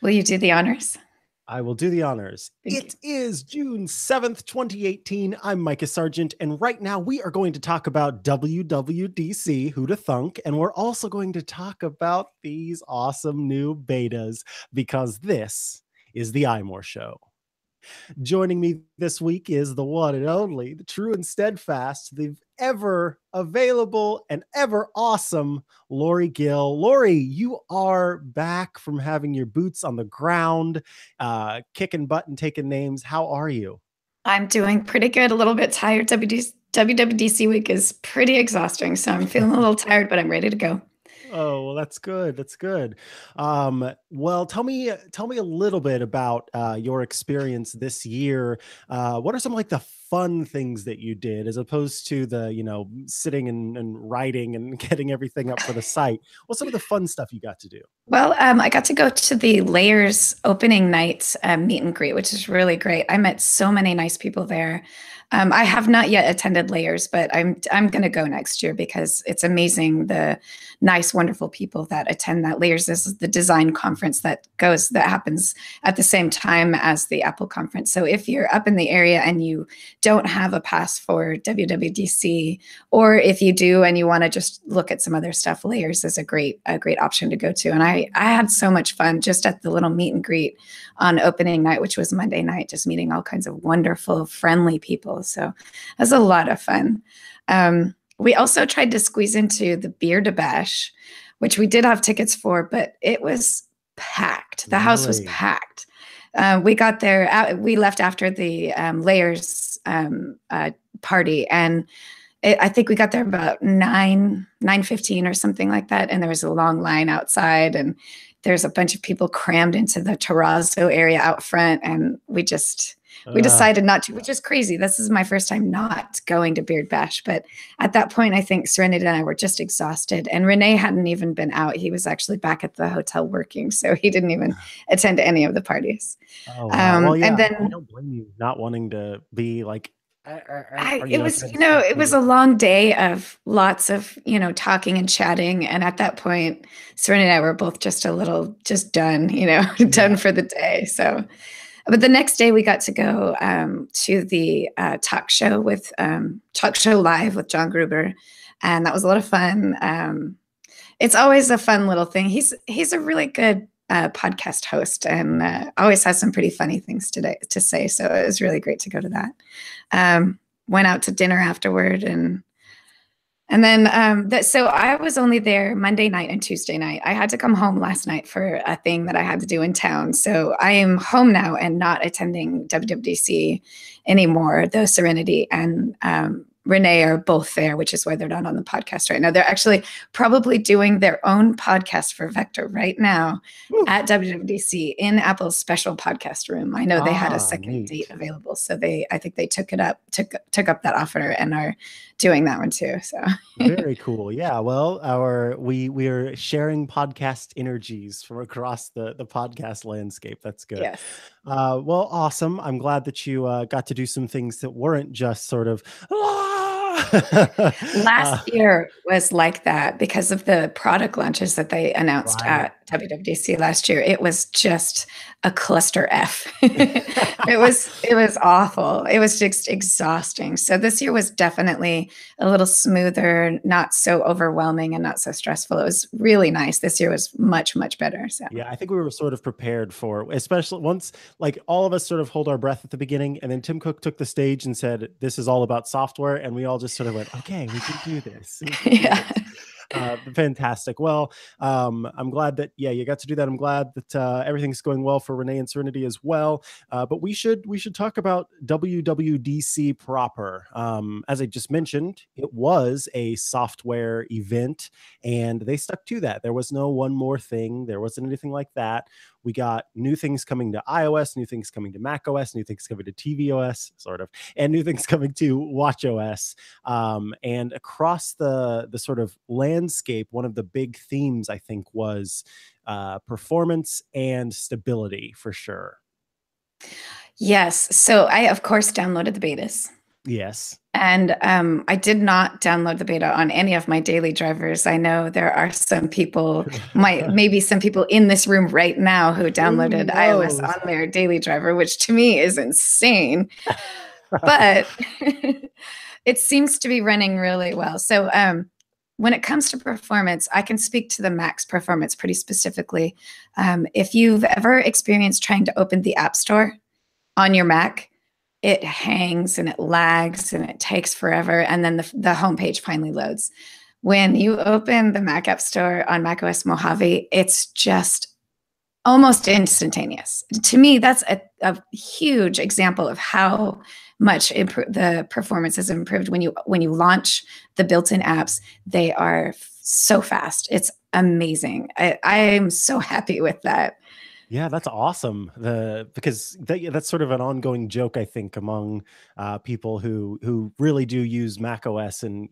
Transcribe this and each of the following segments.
Will you do the honors? I will do the honors. Thank you. It is June 7th, 2018. I'm Micah Sargent, and right now we are going to talk about WWDC, Who to Thunk, and we're also going to talk about these awesome new betas because this is the iMore Show. Joining me this week is the one and only, the true and steadfast, the ever available and ever awesome Lori Gill. Lori, you are back from having your boots on the ground, kicking butt and taking names. How are you? I'm doing pretty good, a little bit tired. WWDC week is pretty exhausting, so I'm feeling a little tired, but I'm ready to go. Oh, well, that's good. That's good. Well, tell me a little bit about your experience this year. What are some like the fun things that you did as opposed to the, sitting and writing and getting everything up for the site? What's some of the fun stuff you got to do? Well, I got to go to the Layers opening night meet and greet, which is really great. I met so many nice people there. I have not yet attended Layers, but I'm going to go next year because it's amazing the nice, wonderful people that attend that. Layers is the design conference that happens at the same time as the Apple conference. So if you're up in the area and you don't have a pass for WWDC, or if you do and you want to just look at some other stuff, Layers is a great option to go to. And I had so much fun just at the little meet and greet on opening night, which was Monday night, just meeting all kinds of wonderful, friendly people. So it was a lot of fun. We also tried to squeeze into the Beer to Bash, which we did have tickets for, but it was packed. The house was Really? packed. We got there, we left after the Layers party, and I think we got there about 9:15 or something like that. And there was a long line outside, and there's a bunch of people crammed into the terrazzo area out front. And we Uh, decided not to, which is crazy. This is my first time not going to Beard Bash. But at that point, I think Serenity and I were just exhausted. And Renee hadn't even been out. He was actually back at the hotel working. So he didn't even attend any of the parties. oh wow. Well, And yeah, I then don't blame you not wanting to be like, it was, trying to stay it was active. a long day of lots of, talking and chatting. And at that point, Serena and I were both just a little just done, done Yeah. for the day. So, but the next day we got to go to the talk show live with John Gruber. And that was a lot of fun. It's always a fun little thing. He's a really good podcast host and always has some pretty funny things to say. So it was really great to go to that. Went out to dinner afterward, and then so I was only there Monday night and Tuesday night. I had to come home last night for a thing that I had to do in town. So I am home now and not attending WWDC anymore. Though Serenity and Renee are both there, which is why they're not on the podcast right now. They're actually probably doing their own podcast for Vector right now Whew. at WWDC in Apple's special podcast room. I know they had a Ah, second date neat. available, so I think they took up that offer and are doing that one too. So Very cool. Yeah. Well, we are sharing podcast energies from across the podcast landscape. That's good. yes. Well, awesome. I'm glad that you got to do some things that weren't just sort of Last uh, year was like that because of the product launches that they announced right. at WWDC last year. It was just a cluster F. It was awful. It was just exhausting. So this year was definitely a little smoother, not so overwhelming and not so stressful. It was really nice. This year was much, much better. So Yeah, I think we were sort of prepared for, especially once like all of us sort of hold our breath at the beginning, and then Tim Cook took the stage and said, "This is all about software," and we all just sort of went, "Okay, we can do this. We can do yeah. this." Fantastic. Well, I'm glad that you got to do that. I'm glad that everything's going well for Renee and Serenity as well. But we should talk about WWDC proper. As I just mentioned, it was a software event, and they stuck to that. There was no one more thing. There wasn't anything like that. We got new things coming to iOS, new things coming to macOS, new things coming to tvOS, sort of, and new things coming to watchOS. And across the sort of landscape, one of the big themes I think was performance and stability for sure. Yes. So I, of course, downloaded the betas. Yes. And I did not download the beta on any of my daily drivers. I know there are some people, maybe some people in this room right now who Who downloaded iOS knows? on their daily driver, which to me is insane. But it seems to be running really well. So when it comes to performance, I can speak to the Mac's performance pretty specifically. If you've ever experienced trying to open the App Store on your Mac, it hangs and it lags and it takes forever. And then the homepage finally loads. When you open the Mac App Store on macOS Mojave, it's just almost instantaneous. To me, that's a huge example of how much the performance has improved when you launch the built-in apps. They are so fast. It's amazing. I'm so happy with that. Yeah, that's awesome. Because that's sort of an ongoing joke, I think, among people who really do use Mac OS and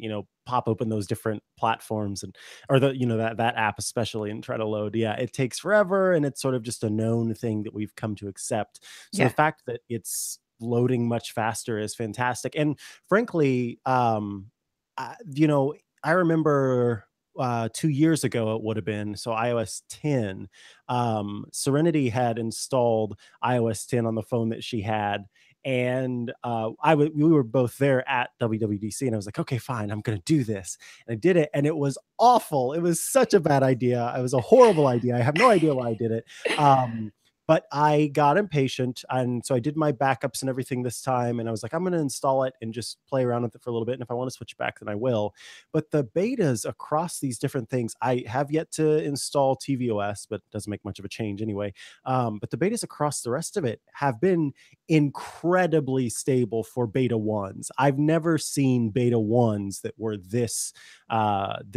pop open those different platforms and or that app especially and try to load. Yeah, it takes forever, and it's sort of just a known thing that we've come to accept. So the Yeah. fact that it's loading much faster is fantastic. And frankly, I, you know, I remember 2 years ago it would have been so iOS 10. Serenity had installed iOS 10 on the phone that she had, and we were both there at WWDC, and I was like, okay, fine, I'm gonna do this, and I did it, and it was awful. It was such a bad idea. It was a horrible idea. I have no idea why I did it. But I got impatient, and so I did my backups and everything this time, and I was like, I'm going to install it and just play around with it for a little bit, and if I want to switch back, then I will. But the betas across these different things, I have yet to install tvOS, but it doesn't make much of a change anyway. But the betas across the rest of it have been incredibly stable for beta ones. I've never seen beta ones that were this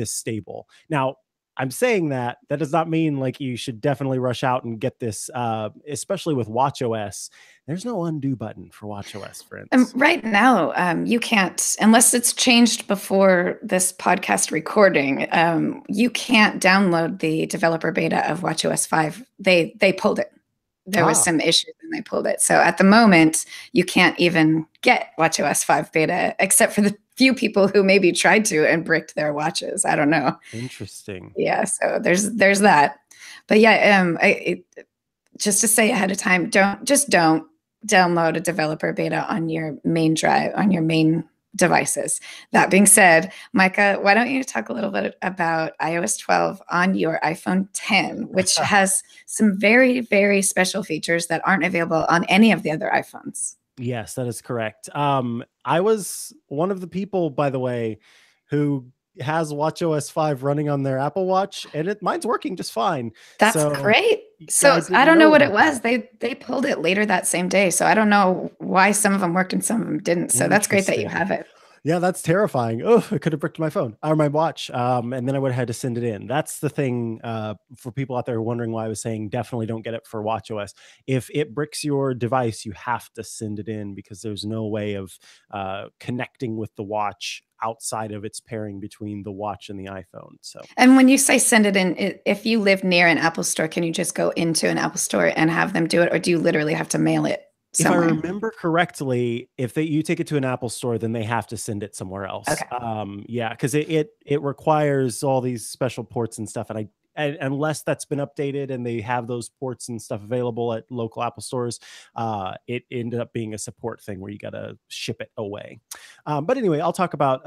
stable. Now, I'm saying that does not mean like you should definitely rush out and get this, especially with watchOS. There's no undo button for watchOS, friends. Right now, you can't, unless it's changed before this podcast recording, you can't download the developer beta of watchOS 5. They pulled it. There was Ah, some issues and they pulled it. So at the moment, you can't even get watchOS 5 beta, except for the few people who maybe tried to and bricked their watches. I don't know. interesting. Yeah, so there's that. But yeah, just to say ahead of time, don't download a developer beta on your main drive, on your main devices. That being said, Micah, why don't you talk a little bit about iOS 12 on your iPhone 10, which has some very, very special features that aren't available on any of the other iPhones. Yes, that is correct. I was one of the people, by the way, who has watchOS 5 running on their Apple Watch, and mine's working just fine. That's So great. yeah, I So I didn't don't know know what it about was. that. They pulled it later that same day. So I don't know why some of them worked and some of them didn't. So that's great that you Interesting. have it. Yeah, that's terrifying. Oh, I could have bricked my phone or my watch. And then I would have had to send it in. That's the thing for people out there wondering why I was saying definitely don't get it for watchOS. If it bricks your device, you have to send it in because there's no way of connecting with the watch outside of its pairing between the watch and the iPhone. So And when you say send it in, if you live near an Apple store, can you just go into an Apple store and have them do it, or do you literally have to mail it if I somewhere? remember correctly, if you take it to an Apple store, then they have to send it somewhere else. Okay. Yeah, because it requires all these special ports and stuff, and unless that's been updated and they have those ports and stuff available at local Apple stores, it ended up being a support thing where you got to ship it away. But anyway, I'll talk about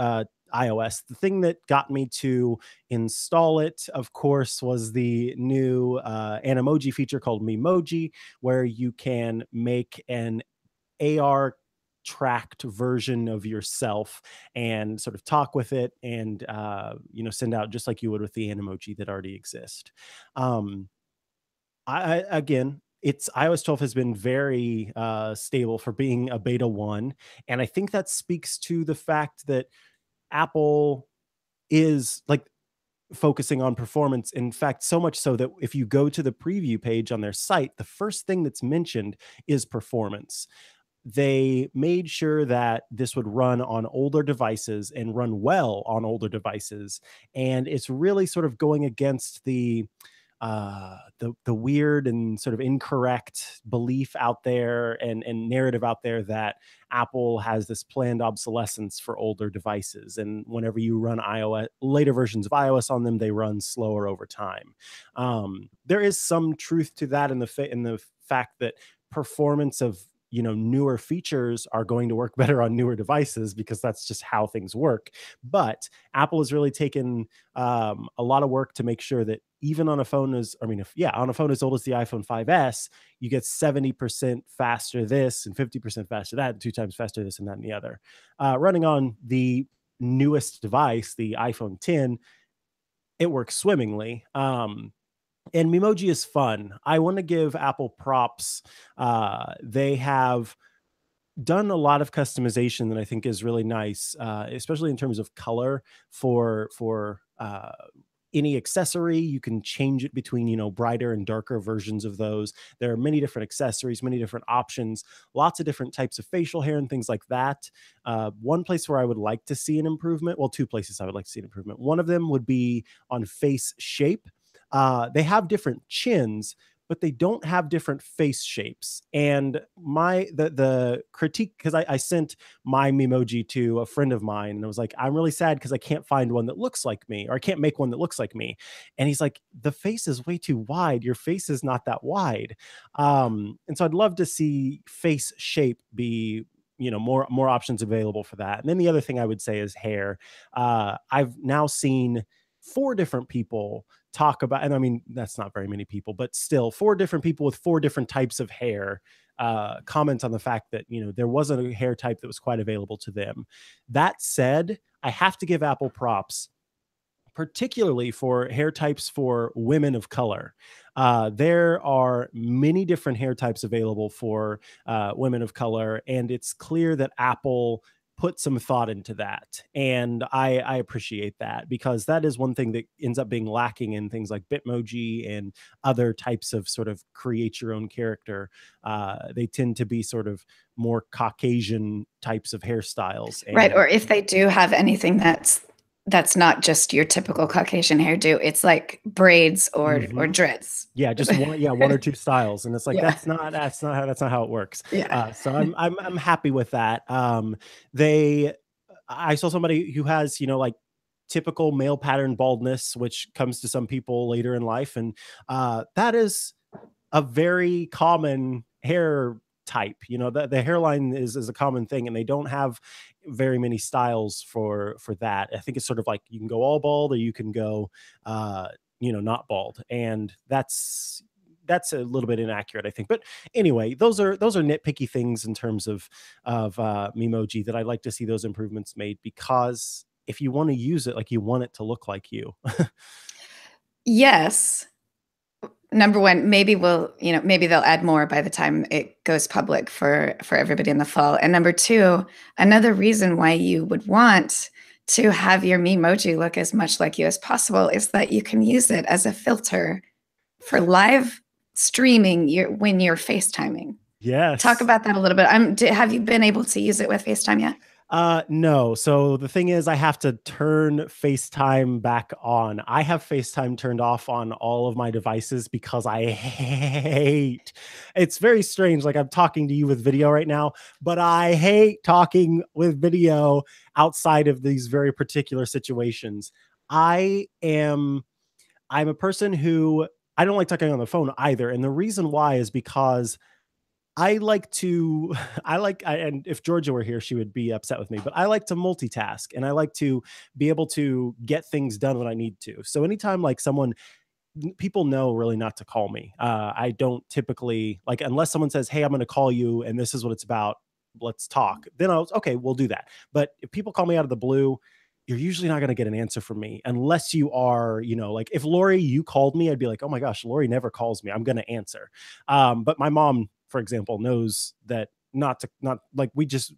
iOS. The thing that got me to install it, of course, was the new Animoji feature called Memoji, where you can make an AR tracked version of yourself and sort of talk with it and send out just like you would with the Animoji that already exist. Um, I again, it's iOS 12 has been very stable for being a beta one, and I think that speaks to the fact that Apple is like focusing on performance. In fact, so much so that if you go to the preview page on their site, the first thing that's mentioned is performance. They made sure that this would run on older devices and run well on older devices. And it's really sort of going against the weird and sort of incorrect belief out there and narrative out there that Apple has this planned obsolescence for older devices, and whenever you run iOS, later versions of iOS on them, they run slower over time. There is some truth to that in the fact that performance of newer features are going to work better on newer devices because that's just how things work. But Apple has really taken a lot of work to make sure that even on a phone on a phone as old as the iPhone 5S, you get 70% faster this and 50% faster that, and 2 times faster this and that and the other. Running on the newest device, the iPhone 10, it works swimmingly. And Memoji is fun. I want to give Apple props. They have done a lot of customization that I think is really nice, especially in terms of color for any accessory. You can change it between brighter and darker versions of those. There are many different accessories, many different options, lots of different types of facial hair and things like that. One place where I would like to see an improvement, well, two places I would like to see an improvement. One of them would be on face shape. They have different chins, but they don't have different face shapes. And the critique, because I sent my Memoji to a friend of mine, and I was like, I'm really sad because I can't find one that looks like me, or I can't make one that looks like me. And he's like, the face is way too wide. Your face is not that wide. And so I'd love to see face shape be more options available for that. And then the other thing I would say is hair. I've now seen 4 different people talk about, and I mean, that's not very many people, but still 4 different people with 4 different types of hair comment on the fact that there wasn't a hair type that was quite available to them. That said, I have to give Apple props, particularly for hair types for women of color. There are many different hair types available for women of color, and it's clear that Apple put some thought into that. And I appreciate that, because that is one thing that ends up being lacking in things like Bitmoji and other types of sort of create your own character. They tend to be sort of more Caucasian types of hairstyles. Right. And Or if they do have anything that's not just your typical Caucasian hairdo, it's like braids or Mhm. dreads. Yeah, just one or two styles, and it's like Yeah. that's not how it works. Yeah. So I'm happy with that. They I saw somebody who has like typical male pattern baldness, which comes to some people later in life, and that is a very common hair type. The hairline is a common thing, and they don't have very many styles for that. I think it's sort of like you can go all bald or you can go not bald, and that's a little bit inaccurate, I think. But anyway, those are nitpicky things in terms of Memoji that I'd like to see those improvements made, because if you want to use it, like, you want it to look like you. Yes. Number one, maybe they'll add more by the time it goes public for everybody in the fall. And number two, another reason why you would want to have your Memoji look as much like you as possible is that you can use it as a filter for live streaming when you're FaceTiming. Talk Yes. about that a little bit. Have you been able to use it with FaceTime yet? No. So the thing is, I have to turn FaceTime back on. I have FaceTime turned off on all of my devices because I hate. It's very strange. Like, I'm talking to you with video right now, but I hate talking with video outside of these very particular situations. I am. I'm a person who I don't like talking on the phone either, and the reason why is because I like to, and if Georgia were here, she would be upset with me, but I like to multitask, and I like to be able to get things done when I need to. So anytime, like, people know really not to call me. I don't typically, like, unless someone says, "Hey, I'm going to call you, and this is what it's about. Let's talk." Then okay, we'll do that. But if people call me out of the blue, you're usually not going to get an answer from me unless you are, like, if Lori, you called me, I'd be like, "Oh my gosh, Lori never calls me. I'm going to answer." But my mom, for example, knows that not like,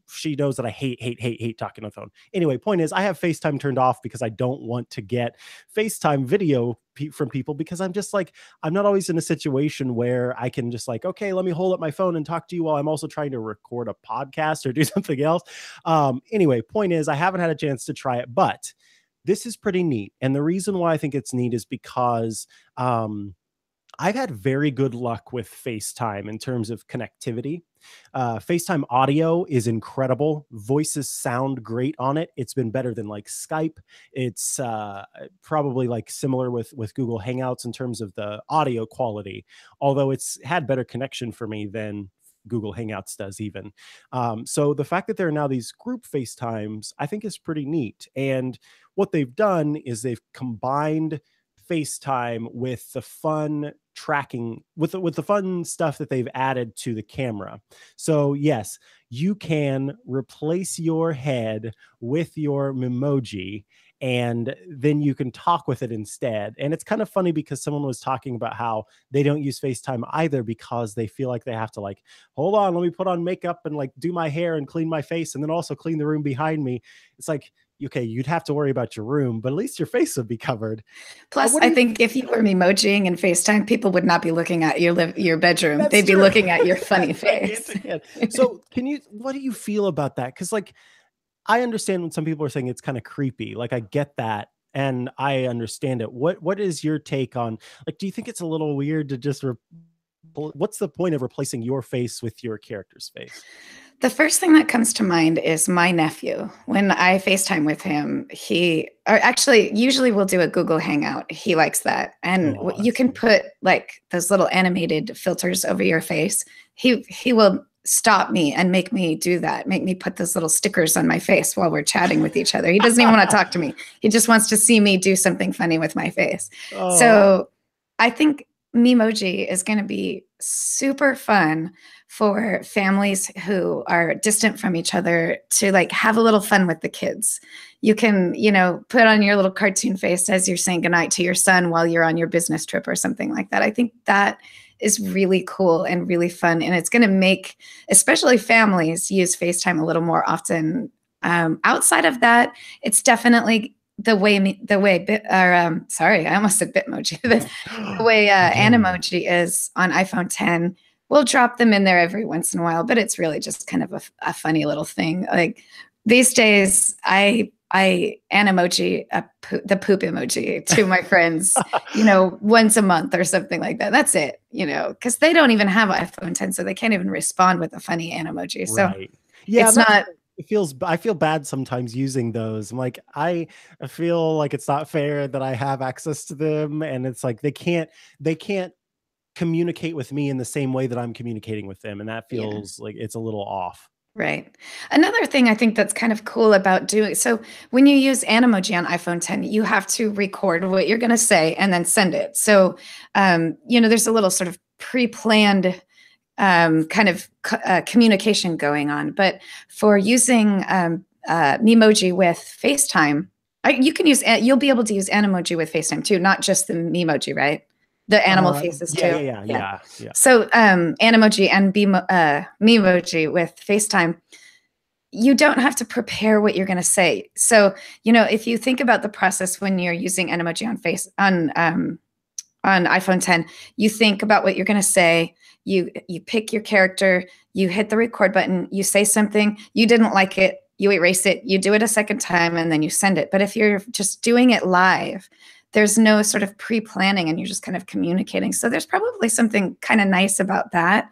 she knows that I hate talking on the phone. Anyway, point is, I have FaceTime turned off because I don't want to get FaceTime video from people, because I'm just like, I'm not always in a situation where I can just, like, okay, let me hold up my phone and talk to you while I'm also trying to record a podcast or do something else. Anyway, point is, I haven't had a chance to try it, but this is pretty neat. And the reason why I think it's neat is because I've had very good luck with FaceTime in terms of connectivity. FaceTime audio is incredible. Voices sound great on it. It's been better than like Skype. It's probably like similar with Google Hangouts in terms of the audio quality, although it's had better connection for me than Google Hangouts does even. So the fact that there are now these group FaceTimes, I think is pretty neat. And what they've done is they've combined FaceTime with the fun tracking with the fun stuff that they've added to the camera. So yes, you can replace your head with your memoji and then you can talk with it instead. And it's kind of funny because someone was talking about how they don't use FaceTime either because they feel like they have to like, hold on, let me put on makeup and like do my hair and clean my face and then also clean the room behind me. It's like, okay, you'd have to worry about your room, but at least your face would be covered. Plus, What do I you think if you were emojiing and FaceTime, people would not be looking at your bedroom. That's They'd be true. looking at your funny Hand face. to hand. So what do you feel about that? Because like I understand when some people are saying it's kind of creepy. Like I get that and I understand it. What is your take on like do you think it's a little weird to just what's the point of replacing your face with your character's face? The first thing that comes to mind is my nephew. When I FaceTime with him, or actually, usually we'll do a Google Hangout. He likes that. And Oh, you that's can sweet. put like those little animated filters over your face. He will stop me and make me do that, make me put those little stickers on my face while we're chatting with each other. He doesn't even want to talk to me. He just wants to see me do something funny with my face. Oh, So I think Memoji is going to be super fun for families who are distant from each other to like have a little fun with the kids. You can, put on your little cartoon face as you're saying goodnight to your son while you're on your business trip or something like that. I think that is really cool and really fun. And it's going to make, especially families, use FaceTime a little more often. Outside of that, it's definitely sorry, I almost said Bitmoji. The way again. Animoji is on iPhone 10. We'll drop them in there every once in a while, but it's really just kind of a funny little thing. Like these days, I Animoji the poop emoji to my friends, once a month or something like that. That's it, because they don't even have iPhone 10, so they can't even respond with a funny Animoji. So Right. Yeah, it's that's not I feel bad sometimes using those. I'm like, I feel like it's not fair that I have access to them. And it's like they can't communicate with me in the same way that I'm communicating with them. And that yeah. feels like it's a little off. Right. Another thing I think that's kind of cool about doing so when you use Animoji on iPhone 10, you have to record what you're going to say and then send it. So, there's a little sort of pre-planned kind of communication going on. But for using Memoji with FaceTime, you'll be able to use Animoji with FaceTime too, not just the Memoji, right? The animal faces Yeah, too. yeah, yeah, Yeah. yeah, yeah. So Animoji and Memoji with FaceTime, you don't have to prepare what you're going to say. So, if you think about the process when you're using Animoji on iPhone 10, you think about what you're going to say, you pick your character, you hit the record button, you say something, you didn't like it, you erase it, you do it a second time, and then you send it. But if you're just doing it live, there's no sort of pre-planning and you're just kind of communicating. So there's probably something kind of nice about that.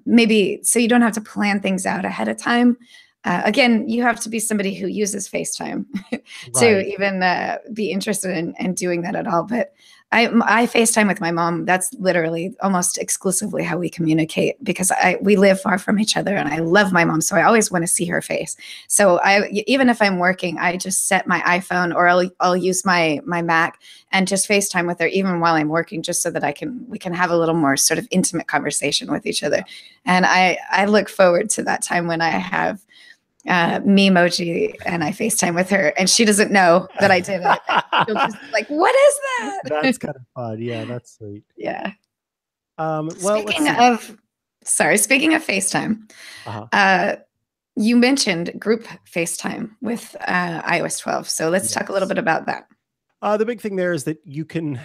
Maybe so you don't have to plan things out ahead of time. Again, you have to be somebody who uses FaceTime to Right. even be interested in doing that at all. But I FaceTime with my mom. That's literally almost exclusively how we communicate because we live far from each other, and I love my mom, so I always want to see her face. So even if I'm working, I just set my iPhone or I'll use my Mac and just FaceTime with her even while I'm working, just so that we can have a little more sort of intimate conversation with each other. And I look forward to that time when I have Memoji and I FaceTime with her and she doesn't know that I did it. She'll just be like, what is that? That's kind of fun. Yeah, that's sweet. Yeah. Well, let's Speaking see. of, speaking of FaceTime, Uh-huh. uh, you mentioned group FaceTime with iOS 12. So let's talk a little Yes. bit about that. The big thing there is that you can,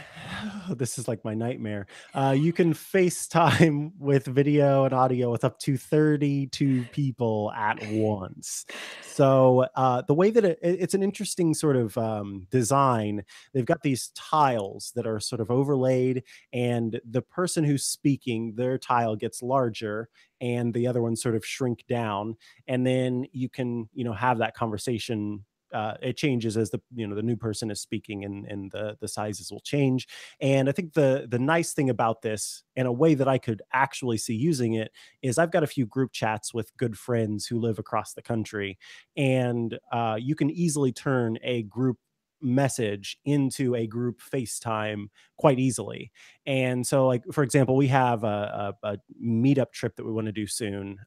this is like my nightmare. You can FaceTime with video and audio with up to 32 people at once. So the way that it's an interesting sort of design. They've got these tiles that are sort of overlaid, and the person who's speaking, their tile gets larger, and the other ones sort of shrink down, and then you can, have that conversation. It changes as the new person is speaking, and the sizes will change. And I think the nice thing about this, and a way that I could actually see using it, is I've got a few group chats with good friends who live across the country, and you can easily turn a group message into a group FaceTime quite easily. And so, like, for example, we have a meetup trip that we want to do soon,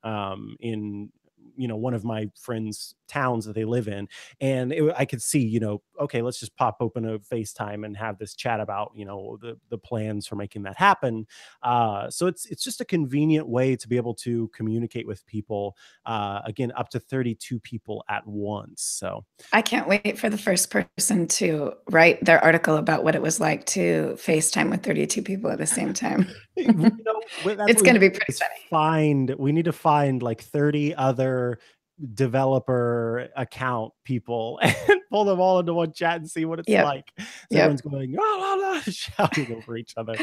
in one of my friends' towns that they live in. And I could see, okay, let's just pop open a FaceTime and have this chat about, the plans for making that happen. So it's just a convenient way to be able to communicate with people, again, up to 32 people at once. So I can't wait for the first person to write their article about what it was like to FaceTime with 32 people at the same time. that's It's what we going need to be to do, pretty is funny. we need to find like 30 other developer account people and pull them all into one chat and see what it's Yep. like. So everyone's Yep. going la, la, la, shouting over each other.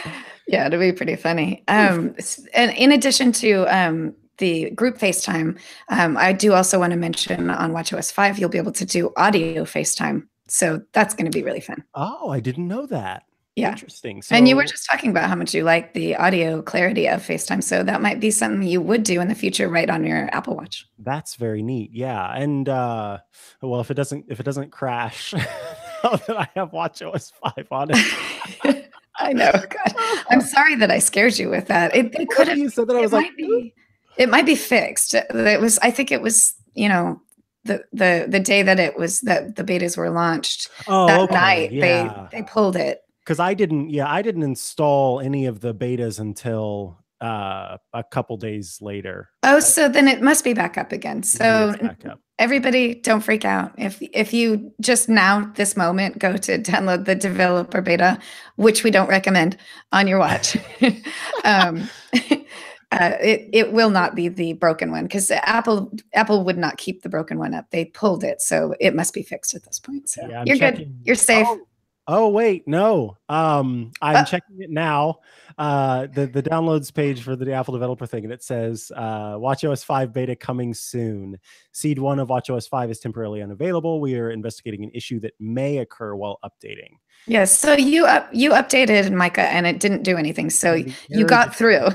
Yeah, it'll be pretty funny. Oof. And in addition to the group FaceTime, I do also want to mention on WatchOS 5, you'll be able to do audio FaceTime. So that's going to be really fun. Oh, I didn't know that. Yeah. Interesting. And you were So just talking about how much you like the audio clarity of FaceTime. So that might be something you would do in the future right on your Apple Watch. that's very neat. Yeah. And well, if it doesn't crash now that I have watchOS 5 on it. I know. God, I'm sorry that I scared you with that. It could Whenever have. you said that, I It was like, might be. It might be fixed. It was. I think it was. The day that it was that the betas were launched. oh, That okay. night Yeah. they pulled it. Because I didn't install any of the betas until a couple days later. Oh, so then it must be back up again. Maybe So it's back up. everybody, don't freak out. If you just now this moment go to download the developer beta, which we don't recommend on your watch, um, it will not be the broken one because Apple would not keep the broken one up. They pulled it, so it must be fixed at this point. So Yeah, I'm you're good. checking. You're safe. Oh wait, no. I'm Uh, checking it now. The downloads page for the Apple developer thing, and it says watchOS 5 beta coming soon. Seed 1 of watchOS 5 is temporarily unavailable. We are investigating an issue that may occur while updating. yes. So you updated Micah, and it didn't do anything. So And the you error got through.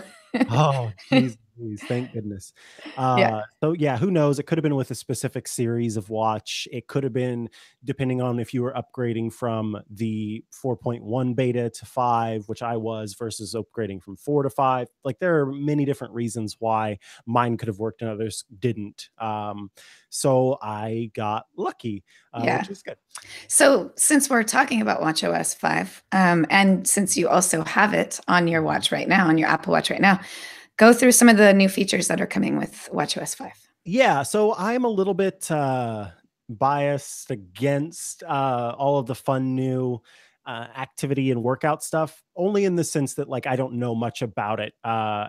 Oh, geez, geez, thank goodness. Yeah. So yeah, who knows? It could have been with a specific series of watch. It could have been depending on if you were upgrading from the 4.1 beta to 5, which I was, versus upgrading from 4 to 5. Like there are many different reasons why mine could have worked and others didn't. So I got lucky, Yeah. which is good. So, since we're talking about WatchOS 5, and since you also have it on your Mhm. watch right now, on your Apple Watch right now, go through some of the new features that are coming with WatchOS 5. Yeah, so I'm a little bit biased against all of the fun new activity and workout stuff, only in the sense that like I don't know much about it.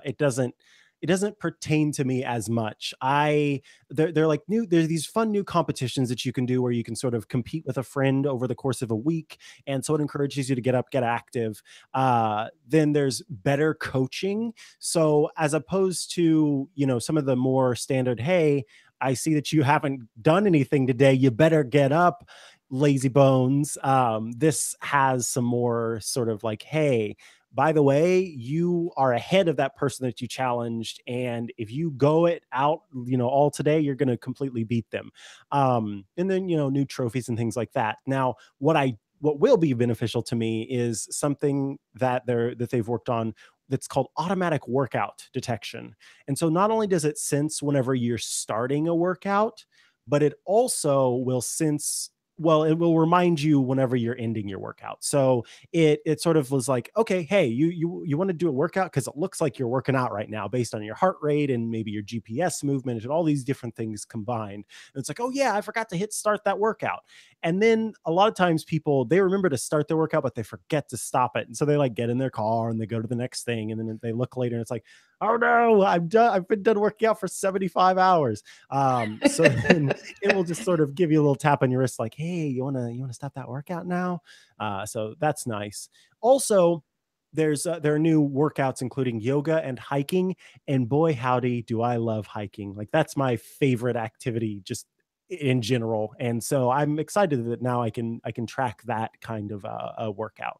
It doesn't pertain to me as much. They're like new. There's these fun new competitions that you can do where you can sort of compete with a friend over the course of a week, and so it encourages you to get up, get active. Then there's better coaching. So as opposed to some of the more standard, hey, I see that you haven't done anything today. You better get up, lazy bones. This has some more sort of like, hey, by the way, you are ahead of that person that you challenged. And if you go it out, all today, you're going to completely beat them. And then, new trophies and things like that. Now, what will be beneficial to me is something that they've worked on that's called automatic workout detection. And so not only does it sense whenever you're starting a workout, but it also will sense well, it will remind you whenever you're ending your workout. So it sort of was like, okay, hey, you want to do a workout because it looks like you're working out right now based on your heart rate and maybe your GPS movement and all these different things combined. And it's like, oh yeah, I forgot to hit start that workout. And then a lot of times people, they remember to start their workout, but they forget to stop it. And so they like get in their car and they go to the next thing, and then they look later and it's like, oh no, I'm done. I've been done working out for 75 hours. So then it will just sort of give you a little tap on your wrist, like, hey, you wanna stop that workout now? So that's nice. Also, there are new workouts including yoga and hiking, and boy howdy do I love hiking. Like that's my favorite activity just in general, and so I'm excited that now I can track that kind of a workout.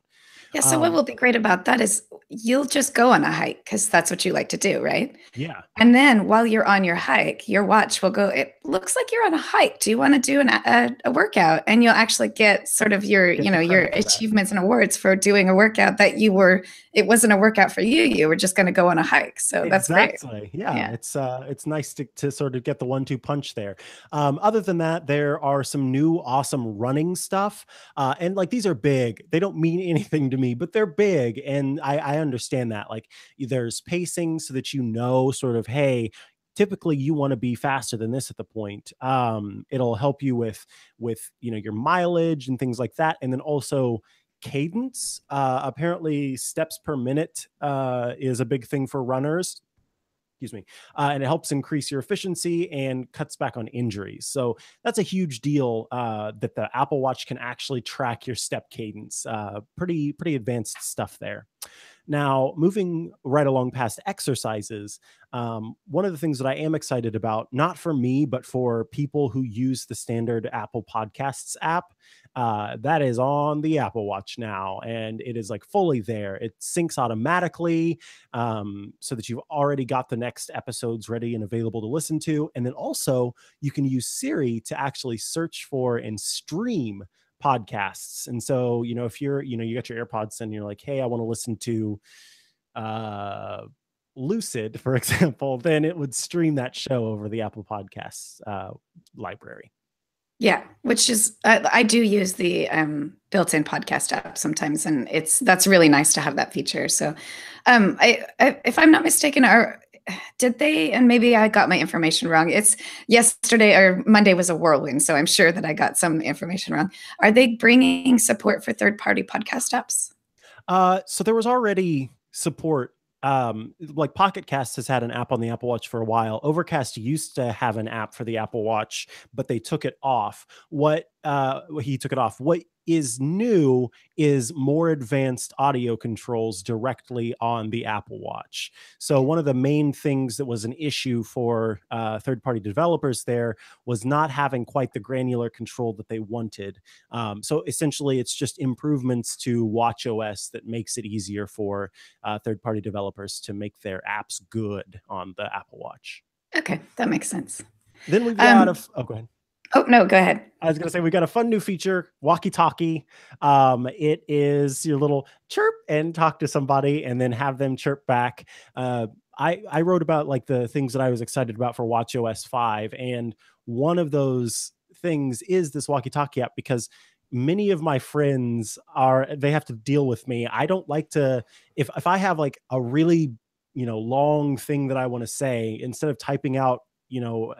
Yeah, so what um will be great about that is you'll just go on a hike because that's what you like to do, right? yeah, And then while you're on your hike, your watch will go, it looks like you're on a hike. Do you want to do a workout? And you'll actually get sort of your, get the your credit for that. achievements and awards for doing a workout that it wasn't a workout for you. You were just going to go on a hike. So that's great. Exactly. Yeah, Yeah. it's nice to sort of get the 1-2 punch there. Other than that, there are some new awesome running stuff, and like these are big. They don't mean anything to me, but they're big, and I understand that. Like there's pacing so that you know sort of, hey, typically you want to be faster than this at the point. It'll help you with your mileage and things like that, and then also cadence. Apparently, steps per minute is a big thing for runners. Excuse me. And it helps increase your efficiency and cuts back on injuries. So that's a huge deal that the Apple Watch can actually track your step cadence. Pretty advanced stuff there. Now, moving right along past exercises, one of the things that I am excited about, not for me, but for people who use the standard Apple Podcasts app, that is on the Apple Watch now, and it is like fully there. It syncs automatically, so that you've already got the next episodes ready and available to listen to. And then also, you can use Siri to actually search for and stream podcasts. And so, if you got your AirPods and you're like, hey, I want to listen to uh Lucid, for example, then it would stream that show over the Apple Podcasts library. Yeah, which is I do use the built-in podcast app sometimes, and that's really nice to have that feature. So, if I'm not mistaken, did they? And maybe I got my information wrong. It's yesterday or Monday was a whirlwind, so I'm sure that I got some information wrong. Are they bringing support for third-party podcast apps? So there was already support. Like Pocket Cast has had an app on the Apple Watch for a while. Overcast used to have an app for the Apple Watch, but they took it off. He took it off. What is new is more advanced audio controls directly on the Apple Watch. So one of the main things that was an issue for third-party developers there was not having quite the granular control that they wanted. So essentially, it's just improvements to WatchOS that makes it easier for third-party developers to make their apps good on the Apple Watch. Okay, that makes sense. Then we've got Um, oh, go ahead. oh no, go ahead. I was going to say we got a fun new feature, walkie-talkie. It is your little chirp and talk to somebody, and then have them chirp back. I wrote about like the things that I was excited about for WatchOS 5, and one of those things is this walkie-talkie app, because many of my friends they have to deal with me. I don't like to, if I have like a really long thing that I want to say, instead of typing out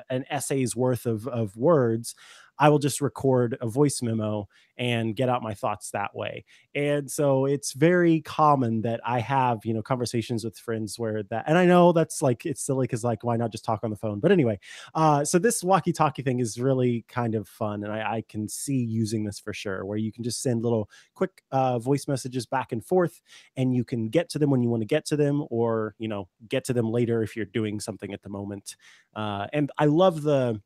an essay's worth of words, I will just record a voice memo and get out my thoughts that way. And so it's very common that I have, conversations with friends where that, and I know that's like, it's silly because like, why not just talk on the phone? But anyway, so this walkie talkie thing is really kind of fun. And I can see using this for sure, where you can just send little quick voice messages back and forth, and you can get to them when you want to get to them, or, get to them later if you're doing something at the moment. And I love the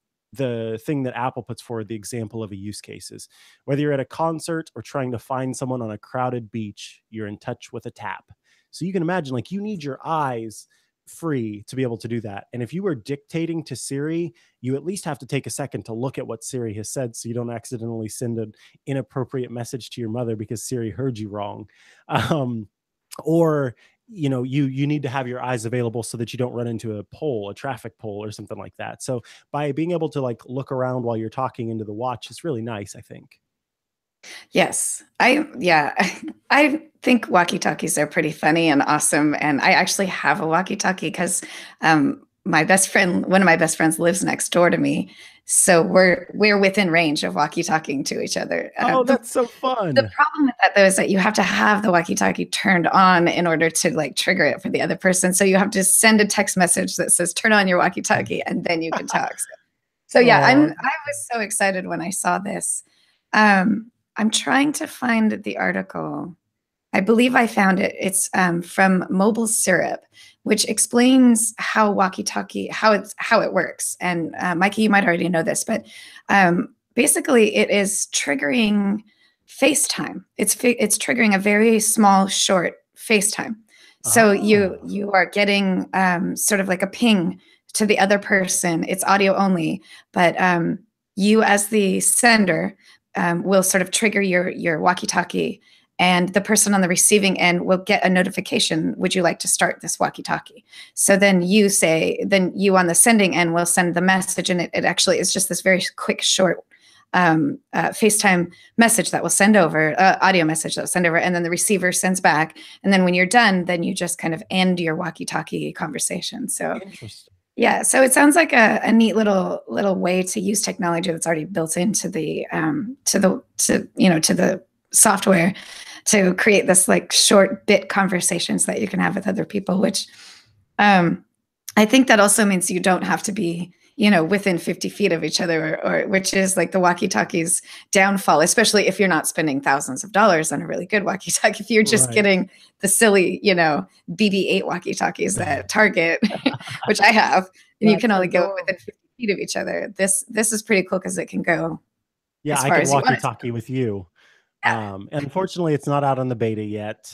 thing that Apple puts forward, the example of a use case is whether you're at a concert or trying to find someone on a crowded beach, you're in touch with a tap. So you can imagine, like, you need your eyes free to be able to do that. And if you were dictating to Siri, you at least have to take a second to look at what Siri has said, so you don't accidentally send an inappropriate message to your mother because Siri heard you wrong. Or you need to have your eyes available so that you don't run into a pole, a traffic pole or something like that. So by being able to like look around while you're talking into the watch, it's really nice, I think. Yes. Yeah, I think walkie-talkies are pretty funny and awesome. And I actually have a walkie-talkie because my best friend, one of my best friends lives next door to me. So we're within range of walkie-talking to each other. Oh, that's so The fun. problem with that though is that you have to have the walkie-talkie turned on in order to like trigger it for the other person. So you have to send a text message that says turn on your walkie-talkie and then you can talk. So yeah, Oh, I was so excited when I saw this. I'm trying to find the article. I believe I found it. It's from Mobile Syrup, which explains how walkie-talkie how it works. And Mikey, you might already know this, but basically, it is triggering FaceTime. It's triggering a very small, short FaceTime. So ah, you are getting sort of like a ping to the other person. It's audio only, but you as the sender will sort of trigger your walkie-talkie, and the person on the receiving end will get a notification. Would you like to start this walkie-talkie? So then you on the sending end will send the message, and it actually is just this very quick, short FaceTime message that will send over, audio message that will send over, and then the receiver sends back. And then when you're done, then you just kind of end your walkie-talkie conversation. So interesting. yeah, so it sounds like a neat little way to use technology that's already built into the software to create this like short bit conversations that you can have with other people, which um, I think that also means you don't have to be, within 50 feet of each other, or which is like the walkie-talkie's downfall, especially if you're not spending thousands of dollars on a really good walkie-talkie. If you're just Right. getting the silly, BB-8 walkie-talkies at Target, which I have, and you That's can only go within adorable. 50 feet of each other. This is pretty cool because it can go Yeah, as I far could as you want walkie it to. talkie with you. Yeah. And unfortunately, it's not out on the beta yet.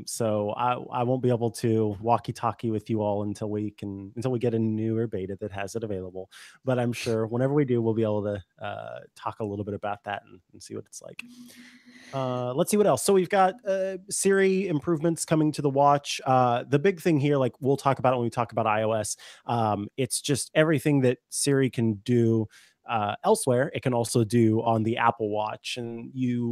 So I won't be able to walkie talkie with you all until we get a newer beta that has it available. But I'm sure whenever we do, we'll be able to talk a little bit about that and see what it's like. Let's see what else. So we've got Siri improvements coming to the watch. The big thing here, like we'll talk about it when we talk about iOS. It's just everything that Siri can do elsewhere. It can also do on the Apple Watch, and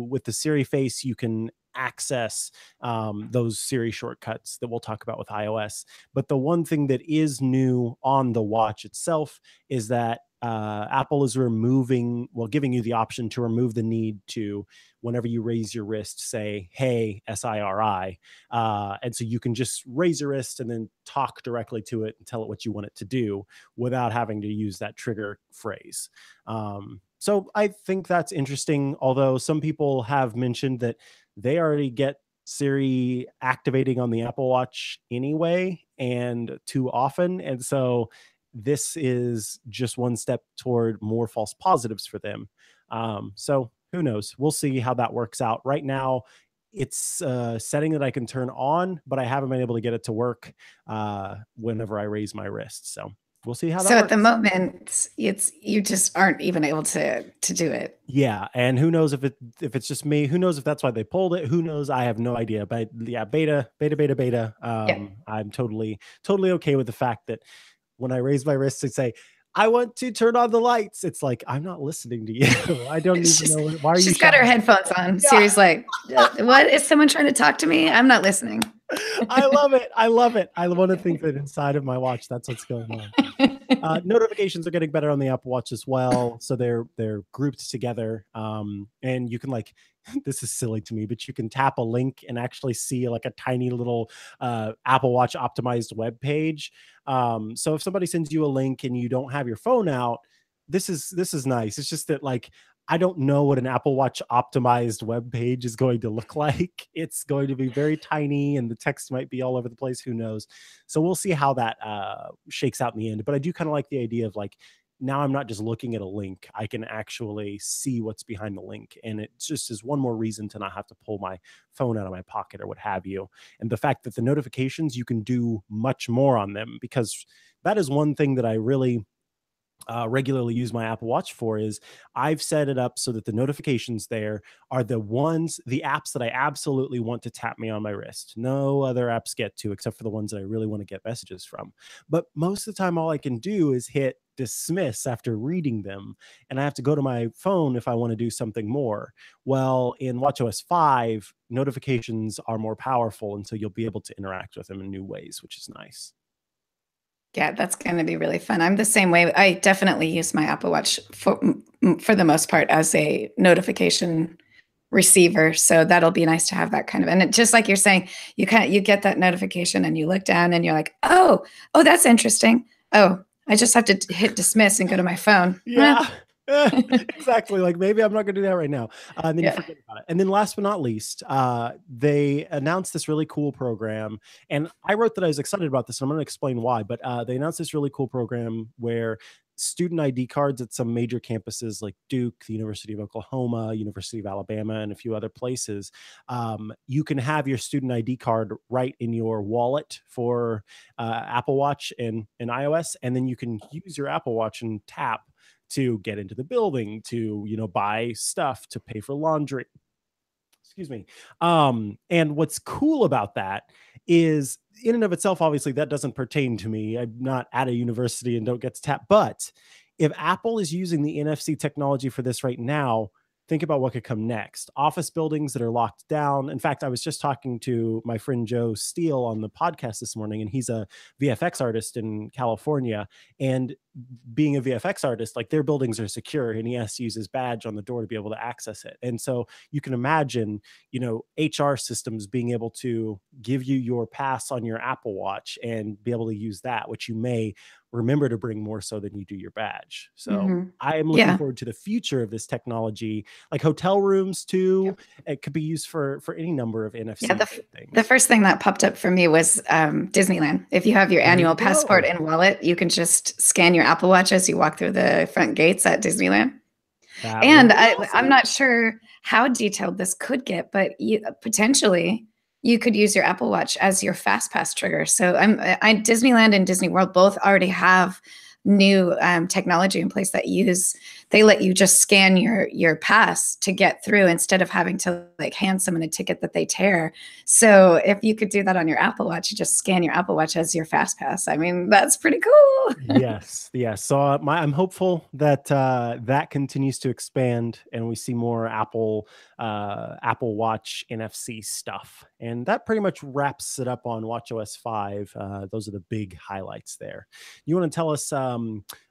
with the Siri face, you can access those Siri shortcuts that we'll talk about with iOS. But the one thing that is new on the watch itself is that Apple is giving you the option to remove the need to, whenever you raise your wrist, say, hey, SIRI. And so you can just raise your wrist and then talk directly to it and tell it what you want it to do without having to use that trigger phrase. So I think that's interesting, although some people have mentioned that they already get Siri activating on the Apple Watch anyway and too often. And so this is just one step toward more false positives for them. So who knows? We'll see how that works out. Right now, it's a setting that I can turn on, but I haven't been able to get it to work whenever I raise my wrist. So we'll see how that So at the works. moment, it's you just aren't even able to do it. Yeah, and who knows if it's just me? Who knows if that's why they pulled it? Who knows? I have no idea. But yeah, beta. Yeah. I'm totally okay with the fact that when I raise my wrist and say, I want to turn on the lights, it's like, I'm not listening to you. I don't even she's know. Why are you she's got her shouting? headphones on. Yeah, Siri's like, what is someone trying to talk to me? I'm not listening. I love it. I love it. I want to think that inside of my watch, that's what's going on. Notifications are getting better on the Apple Watch as well, so they're grouped together, and you can like this is silly to me, but you can tap a link and actually see like a tiny little Apple Watch optimized web page. So if somebody sends you a link and you don't have your phone out, this is nice. It's just that like I don't know what an Apple Watch optimized web page is going to look like. It's going to be very tiny and the text might be all over the place. Who knows? So we'll see how that shakes out in the end. But I do kind of like the idea of like, now I'm not just looking at a link. I can actually see what's behind the link. And it just is one more reason to not have to pull my phone out of my pocket or what have you. And the fact that the notifications, you can do much more on them, because that is one thing that I really regularly use my Apple Watch for is I've set it up so that the notifications there are the apps that I absolutely want to tap me on my wrist. No other apps get to, except for the ones that I really want to get messages from. But most of the time, all I can do is hit dismiss after reading them. And I have to go to my phone if I want to do something more. Well, in WatchOS 5, notifications are more powerful. And so you'll be able to interact with them in new ways, which is nice. Yeah, that's going to be really fun. I'm the same way. I definitely use my Apple Watch for the most part as a notification receiver. So that'll be nice to have that kind of, and just like you're saying, you get that notification and you look down and you're like, oh, that's interesting. Oh, I just have to hit dismiss and go to my phone. Yeah. Exactly. Like maybe I'm not going to do that right now. And then you Yeah. forget about it. And then last but not least, they announced this really cool program. And I wrote that I was excited about this. And I'm going to explain why. But they announced this really cool program where student ID cards at some major campuses like Duke, the University of Oklahoma, University of Alabama, and a few other places, you can have your student ID card right in your wallet for Apple Watch and iOS. And then you can use your Apple Watch and tap to get into the building, to buy stuff, to pay for laundry. Excuse me. And what's cool about that is, in and of itself, obviously that doesn't pertain to me. I'm not at a university and don't get to tap. But if Apple is using the NFC technology for this right now, think about what could come next. Office buildings that are locked down. In fact, I was just talking to my friend Joe Steele on the podcast this morning, and he's a VFX artist in California. And being a VFX artist, like, their buildings are secure, and he has to use his badge on the door to be able to access it. And so you can imagine, HR systems being able to give you your pass on your Apple Watch and be able to use that, which you may remember to bring more so than you do your badge. So Hmm. I am looking Yeah. forward to the future of this technology, like hotel rooms too. Yep. It could be used for any number of Yeah. NFC The things. first thing that popped up for me was Disneyland. If you have your There annual you passport go. and wallet, you can just scan your Apple Watch as you walk through the front gates at Disneyland. That would And be I'm awesome. not sure how detailed this could get, but potentially you could use your Apple Watch as your fast pass trigger. So Disneyland and Disney World both already have new technology in place that they let you just scan your pass to get through instead of having to like hand someone a ticket that they tear. So if you could do that on your Apple Watch, you just scan your Apple Watch as your fast pass. I mean, that's pretty cool. Yes, yes. So I'm hopeful that that continues to expand, and we see more Apple Watch NFC stuff. And that pretty much wraps it up on WatchOS 5. Those are the big highlights there. You want to tell us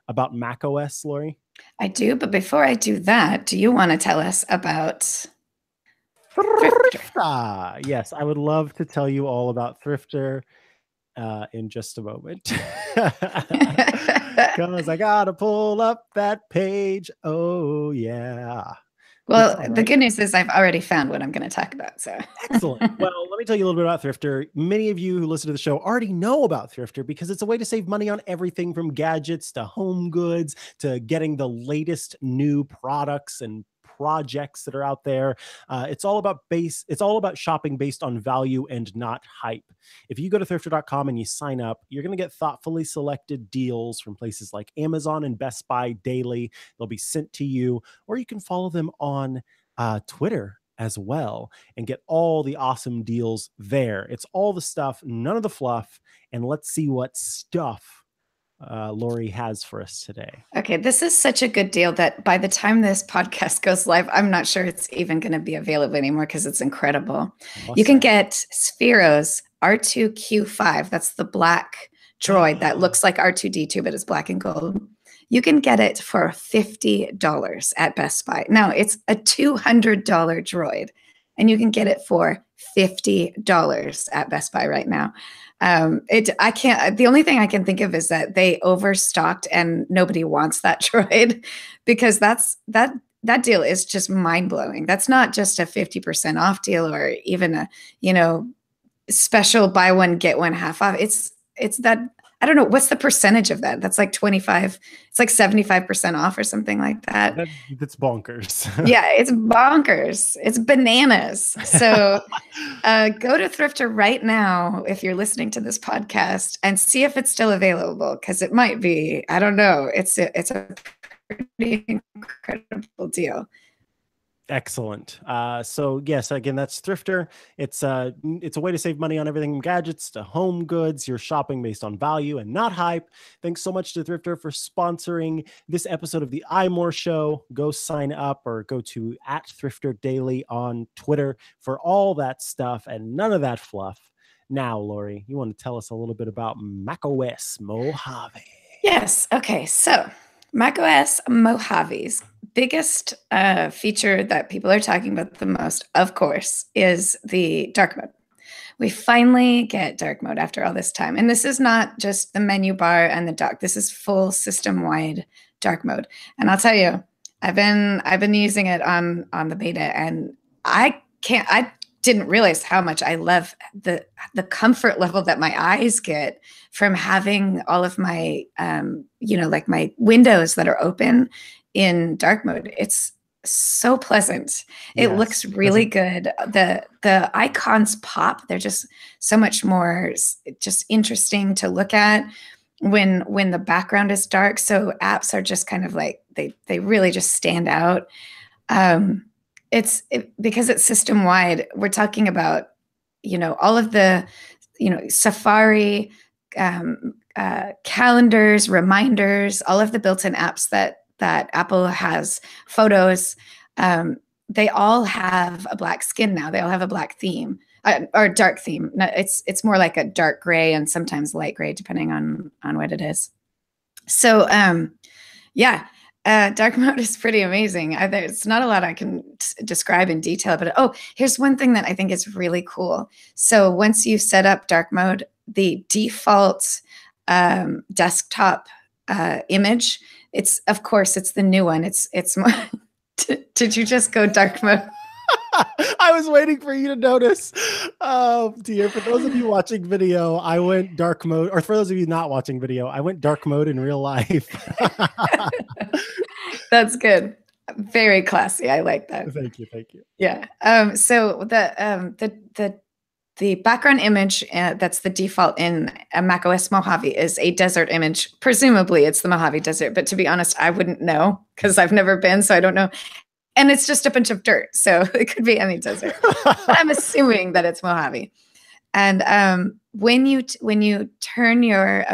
about macOS, Lori? I do, but before I do that, do you want to tell us about Thrifter? Yes, I would love to tell you all about Thrifter in just a moment. Because I gotta pull up that page. Oh, yeah. Good Well, song, the right? good news is I've already found what I'm going to talk about. So, Excellent. Well, let me tell you a little bit about Thrifter. Many of you who listen to the show already know about Thrifter because it's a way to save money on everything from gadgets to home goods to getting the latest new products and projects that are out there. It's all about shopping based on value and not hype. If you go to thrifter.com and you sign up, you're going to get thoughtfully selected deals from places like Amazon and Best Buy daily. They'll be sent to you, or you can follow them on Twitter as well and get all the awesome deals there. It's all the stuff, none of the fluff. And let's see what stuff Lori has for us today. okay, this is such a good deal that by the time this podcast goes live, I'm not sure it's even going to be available anymore because it's incredible. You can Awesome. get Sphero's R2Q5. That's the black droid that looks like R2D2, but it's black and gold. You can get it for $50 at Best Buy. Now, it's a $200 droid, and you can get it for $50 at Best Buy right now. I can't, the only thing I can think of is that they overstocked and nobody wants that droid because that deal is just mind blowing. That's not just a 50% off deal or even a, special buy one, get one half off. It's that I don't know, what's the percentage of that? That's like 25, it's like 75% off or something like that. That's bonkers. Yeah, it's bonkers. It's bananas. So go to Thrifter right now if you're listening to this podcast and see if it's still available, because it might be. I don't know. It's a pretty incredible deal. Excellent. So yes, again, that's Thrifter. It's a way to save money on everything from gadgets to home goods. You're shopping based on value and not hype. Thanks so much to Thrifter for sponsoring this episode of the iMore Show. Go sign up or go to @ThrifterDaily on Twitter for all that stuff and none of that fluff. Now, Lori, you want to tell us a little bit about macOS Mojave? Yes. Okay. So macOS Mojave's biggest feature that people are talking about the most, of course, is the dark mode. We finally get dark mode after all this time. And this is not just the menu bar and the dock. This is full system-wide dark mode. And I'll tell you, I've been using it on the beta, and I didn't realize how much I love the comfort level that my eyes get from having all of my like my windows that are open in dark mode. It's so pleasant. It looks really good. The icons pop. They're just so much more just interesting to look at when the background is dark. So apps are just kind of like they really just stand out. Because it's system wide. We're talking about all of the Safari, calendars, reminders, all of the built-in apps that Apple has, photos. They all have a black skin now. They all have a black theme or dark theme. No, it's more like a dark gray and sometimes light gray, depending on what it is. So dark mode is pretty amazing. It's not a lot I can describe in detail, but here's one thing that I think is really cool. So once you set up dark mode, the default desktop image, it's the new one. It's more. Did you just go dark mode? I was waiting for you to notice. Oh dear. For those of you watching video, I went dark mode, or for those of you not watching video, I went dark mode in real life. That's good. Very classy. I like that. Thank you. Yeah. So the background image that's the default in macOS Mojave is a desert image. Presumably it's the Mojave Desert, but to be honest, I wouldn't know because I've never been, so I don't know. And it's just a bunch of dirt, so it could be any desert. But I'm assuming that it's Mojave. And when you turn your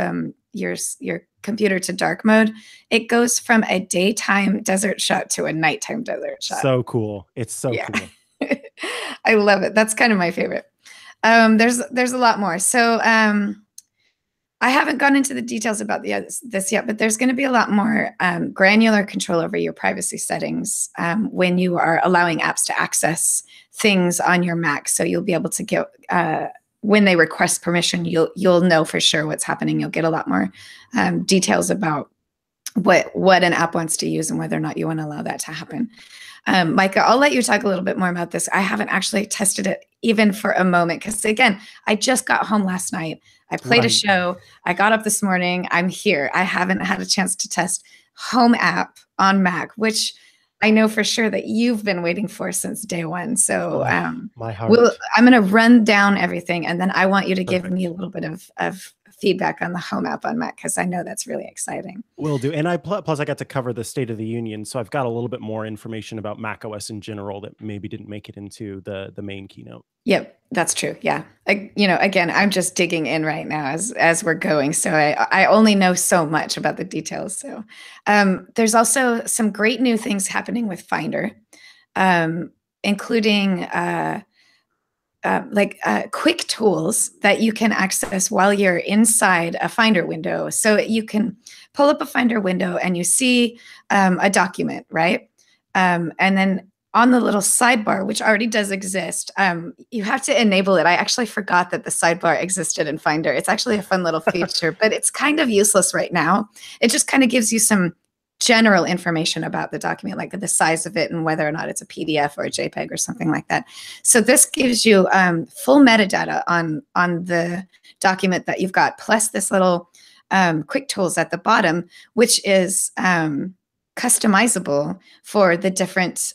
computer to dark mode, it goes from a daytime desert shot to a nighttime desert shot. So cool! It's so cool. I love it. That's kind of my favorite. There's a lot more. So I haven't gone into the details about this yet, but there's going to be a lot more granular control over your privacy settings when you are allowing apps to access things on your Mac. So you'll be able to get when they request permission, you'll know for sure what's happening. You'll get a lot more details about what an app wants to use and whether or not you want to allow that to happen. Micah, I'll let you talk a little bit more about this. I haven't actually tested it even for a moment because, again, I just got home last night. I played a show. I got up this morning. I'm here. I haven't had a chance to test Home app on Mac, which I know for sure that you've been waiting for since day one. So my heart. I'm going to run down everything, and then I want you to give me a little bit of feedback on the Home app on Mac because I know that's really exciting. Will do. And plus I got to cover the State of the Union, so I've got a little bit more information about macOS in general that maybe didn't make it into the main keynote. Yep, that's true. Yeah, again, I'm just digging in right now as we're going, so I only know so much about the details. So there's also some great new things happening with Finder, including quick tools that you can access while you're inside a Finder window. So you can pull up a Finder window and you see a document, right? And then on the little sidebar, which already does exist, you have to enable it. I actually forgot that the sidebar existed in Finder. It's actually a fun little feature, but it's kind of useless right now. It just kind of gives you some general information about the document, like the size of it and whether or not it's a PDF or a JPEG or something like that. So this gives you full metadata on the document that you've got, plus this little quick tools at the bottom, which is customizable for the different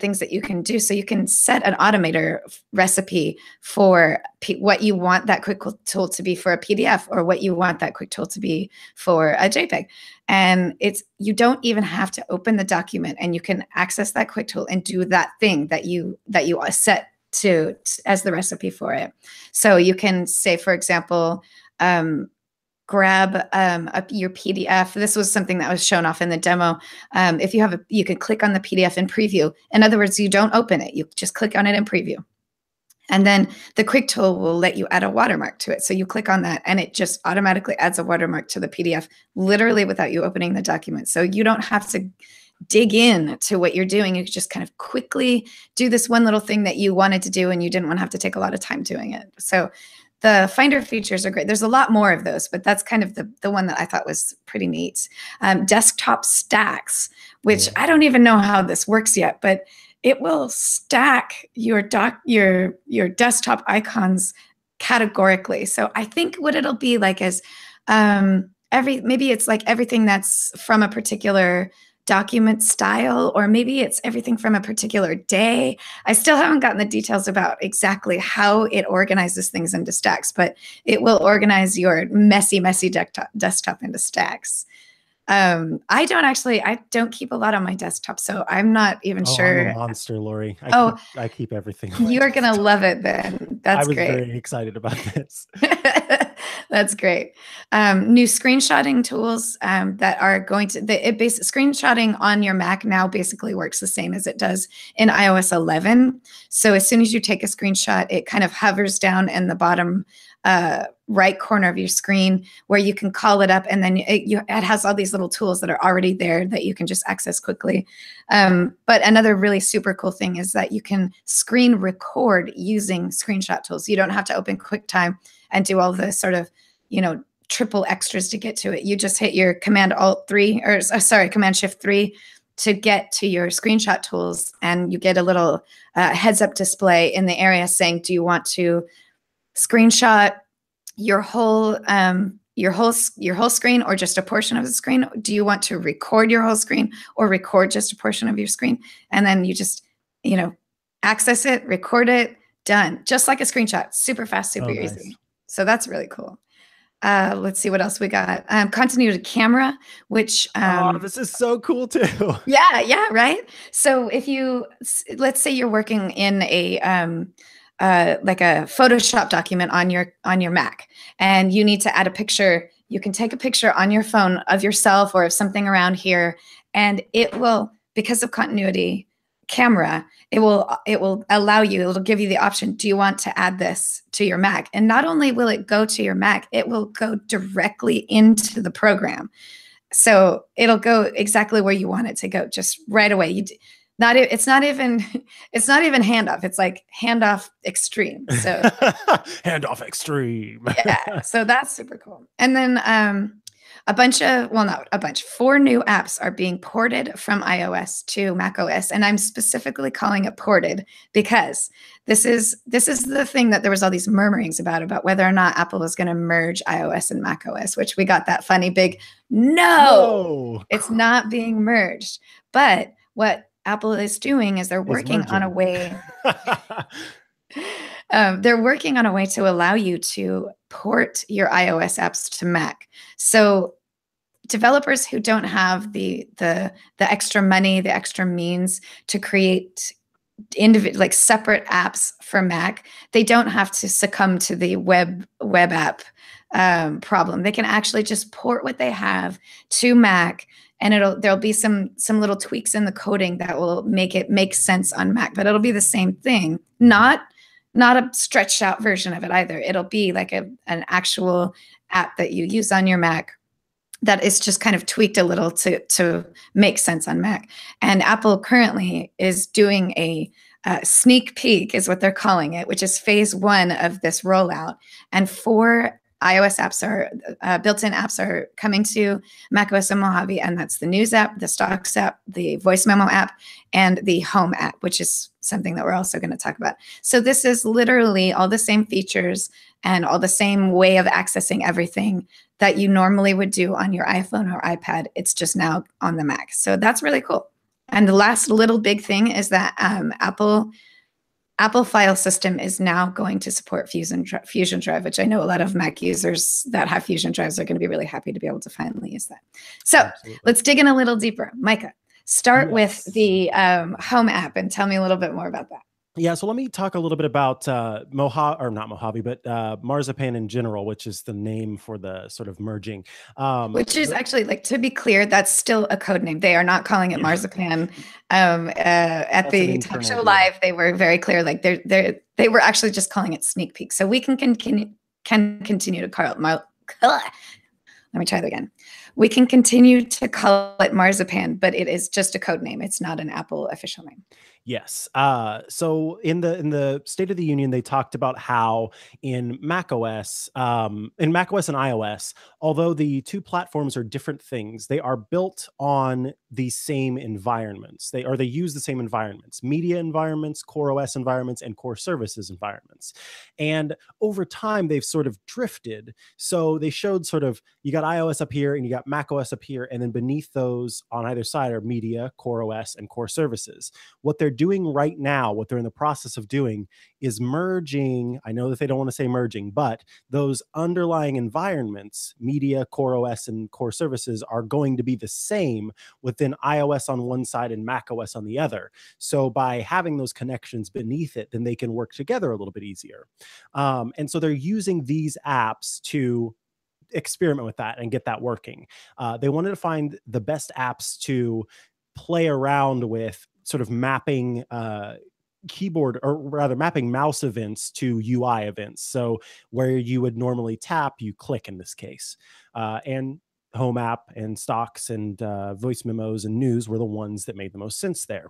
things that you can do. So you can set an automator recipe for what you want that quick tool to be for a PDF, or what you want that quick tool to be for a JPEG. And you don't even have to open the document, and you can access that quick tool and do that thing that you set to as the recipe for it. So you can say, for example, grab your PDF. This was something that was shown off in the demo. If you you can click on the PDF in preview. In other words, you don't open it. You just click on it in preview. And then the quick tool will let you add a watermark to it. So you click on that and it just automatically adds a watermark to the PDF, literally without you opening the document. So you don't have to dig in to what you're doing. You just kind of quickly do this one little thing that you wanted to do and you didn't want to have to take a lot of time doing it. So the Finder features are great. There's a lot more of those, but that's kind of the one that I thought was pretty neat. Desktop stacks, which I don't even know how this works yet, but it will stack your desktop icons categorically. So I think what it'll be like is maybe it's like everything that's from a particular document style, or maybe it's everything from a particular day. I still haven't gotten the details about exactly how it organizes things into stacks, but it will organize your messy desktop into stacks. I don't keep a lot on my desktop, so I'm not even sure. I'm a monster, Lori. I keep everything. You're going to love it then. That's great. I was very excited about this. That's great. New screenshotting tools that are going to, screenshotting on your Mac now basically works the same as it does in iOS 11. So as soon as you take a screenshot, it kind of hovers down in the bottom right corner of your screen where you can call it up, and then it has all these little tools that are already there that you can just access quickly. But another really super cool thing is that you can screen record using screenshot tools. You don't have to open QuickTime and do all the sort of, triple extras to get to it. You just hit your Command Shift 3 to get to your screenshot tools, and you get a little heads up display in the area saying, do you want to screenshot your whole screen or just a portion of the screen? Do you want to record your whole screen or record just a portion of your screen? And then you just, access it, record it, done. Just like a screenshot, super fast, super easy. Nice. So that's really cool. Let's see what else we got. Continuity camera, which this is so cool too. Yeah, right. So if let's say you're working in a like a Photoshop document on your Mac, and you need to add a picture, you can take a picture on your phone of yourself or of something around here, and it will, because of continuity camera, it will allow you, it'll give you the option, do you want to add this to your Mac? And not only will it go to your Mac, it will go directly into the program. So it'll go exactly where you want it to go, just right away. It's not even handoff. It's like handoff extreme. So handoff extreme. Yeah. So that's super cool. And then four new apps are being ported from iOS to macOS. And I'm specifically calling it ported because this is the thing that there was all these murmurings about whether or not Apple was going to merge iOS and macOS, which we got that funny big no, it's not being merged. But what Apple is doing is they're working on a way to allow you to port your iOS apps to Mac. So developers who don't have the extra money, the extra means to create separate apps for Mac, they don't have to succumb to the web app problem. They can actually just port what they have to Mac, and there'll be some little tweaks in the coding that will make it make sense on Mac, but it'll be the same thing. Not a stretched out version of it either. It'll be like an actual app that you use on your Mac that is just kind of tweaked a little to make sense on Mac. And Apple currently is doing a sneak peek, is what they're calling it, which is phase 1 of this rollout. And 4 iOS apps are built-in apps are coming to macOS and Mojave, and that's the News app, the Stocks app, the Voice Memo app, and the Home app, which is something that we're also going to talk about. So this is literally all the same features and all the same way of accessing everything that you normally would do on your iPhone or iPad. It's just now on the Mac. So that's really cool. And the last little big thing is that Apple File System is now going to support Fusion Drive, which I know a lot of Mac users that have Fusion Drives are going to be really happy to be able to finally use that. So Absolutely. Let's dig in a little deeper. Micah, start with the Home app and tell me a little bit more about that. Yeah, so let me talk a little bit about Mojave, or not Mojave, but Marzipan in general, which is the name for the sort of merging. Which is actually, like, to be clear, that's still a code name. They are not calling it Marzipan. At the Talk Show Live, they were very clear. Like they were actually just calling it Sneak Peek. So we can continue to call it let me try that again. We can continue to call it Marzipan, but it is just a code name. It's not an Apple official name. Yes. So in the State of the Union, they talked about how in macOS and iOS, although the two platforms are different things, they are built on the same environments. They use the same environments: media environments, Core OS environments, and core services environments. And over time, they've sort of drifted. So they showed sort of, you got iOS up here and you got macOS up here, and then beneath those on either side are media, Core OS, and core services. What they're doing right now, what they're in the process of doing, is merging. I know that they don't want to say merging, but those underlying environments, media, Core OS, and core services, are going to be the same within iOS on one side and macOS on the other. So by having those connections beneath it, then they can work together a little bit easier. And so they're using these apps to experiment with that and get that working. They wanted to find the best apps to play around with sort of mapping keyboard, or rather mapping mouse events to UI events. So where you would normally tap, you click in this case. And Home app and Stocks and Voice Memos and News were the ones that made the most sense there.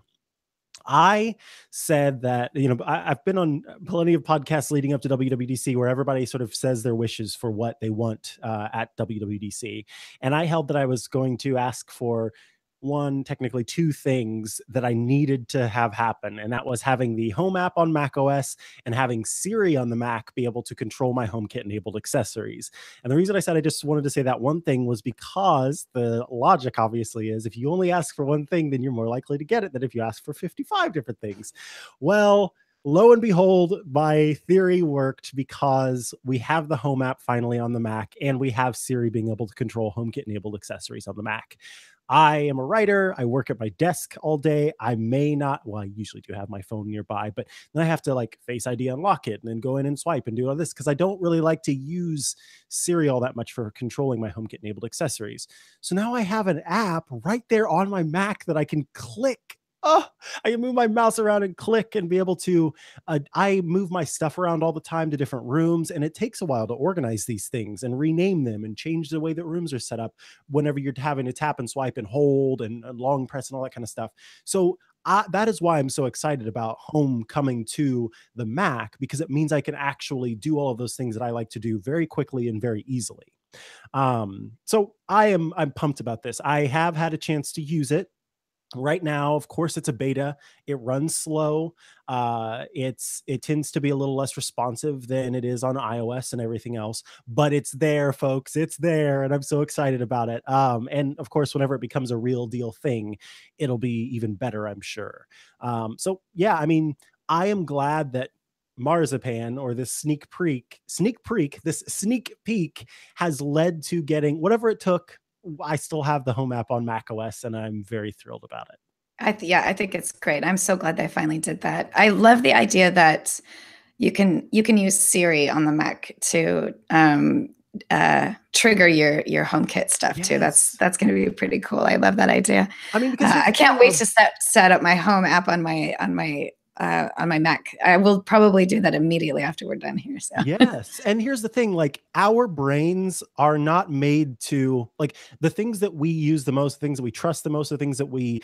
I said that, I've been on plenty of podcasts leading up to WWDC where everybody sort of says their wishes for what they want at WWDC. And I held that I was going to ask for technically two things that I needed to have happen. And that was having the Home app on macOS and having Siri on the Mac be able to control my HomeKit enabled accessories. And the reason I said I just wanted to say that one thing was because the logic obviously is, if you only ask for one thing, then you're more likely to get it than if you ask for 55 different things. Well, lo and behold, my theory worked, because we have the Home app finally on the Mac, and we have Siri being able to control HomeKit enabled accessories on the Mac. I am a writer. I work at my desk all day. I may not, well, I usually do have my phone nearby, but then I have to like Face ID unlock it and then go in and swipe and do all this, because I don't really like to use Siri all that much for controlling my HomeKit enabled accessories. So now I have an app right there on my Mac that I can click. Oh, I can move my mouse around and click and be able to, I move my stuff around all the time to different rooms, and it takes a while to organize these things and rename them and change the way that rooms are set up whenever you're having to tap and swipe and hold and long press and all that kind of stuff. So that is why I'm so excited about Home coming to the Mac, because it means I can actually do all of those things that I like to do very quickly and very easily. So I'm pumped about this. I have had a chance to use it. Right now, of course, it's a beta. It runs slow. It tends to be a little less responsive than it is on iOS and everything else, but it's there, folks. It's there, and I'm so excited about it. And of course, whenever it becomes a real deal thing, it'll be even better, I'm sure. So yeah, I mean, I am glad that Marzipan, or this sneak peek has led to getting whatever it took. I still have the Home app on macOS, and I'm very thrilled about it. I think it's great. I'm so glad they finally did that. I love the idea that you can use Siri on the Mac to trigger your HomeKit stuff too. That's going to be pretty cool. I love that idea. I mean, because I can't wait to set up my Home app on my Mac. I will probably do that immediately after we're done here. So yes. And here's the thing, like, our brains are not made to, like, the things that we use the most, the things that we trust the most, the things that we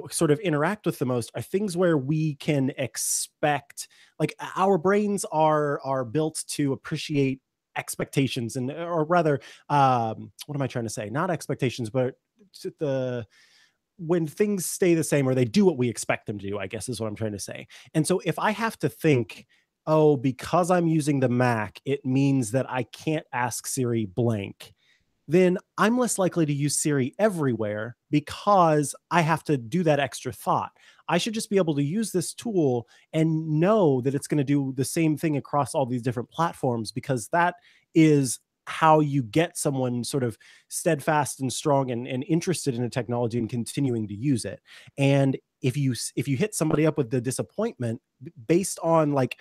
sort of interact with the most are things where we can expect, like our brains are built to appreciate expectations, and or rather, what am I trying to say, not expectations, but the when things stay the same or they do what we expect them to do, I guess is what I'm trying to say. And so if I have to think, oh, because I'm using the Mac, it means that I can't ask Siri blank, then I'm less likely to use Siri everywhere because I have to do that extra thought. I should just be able to use this tool and know that it's going to do the same thing across all these different platforms, because that is how you get someone sort of steadfast and strong and interested in a technology and continuing to use it. And if you hit somebody up with the disappointment based on like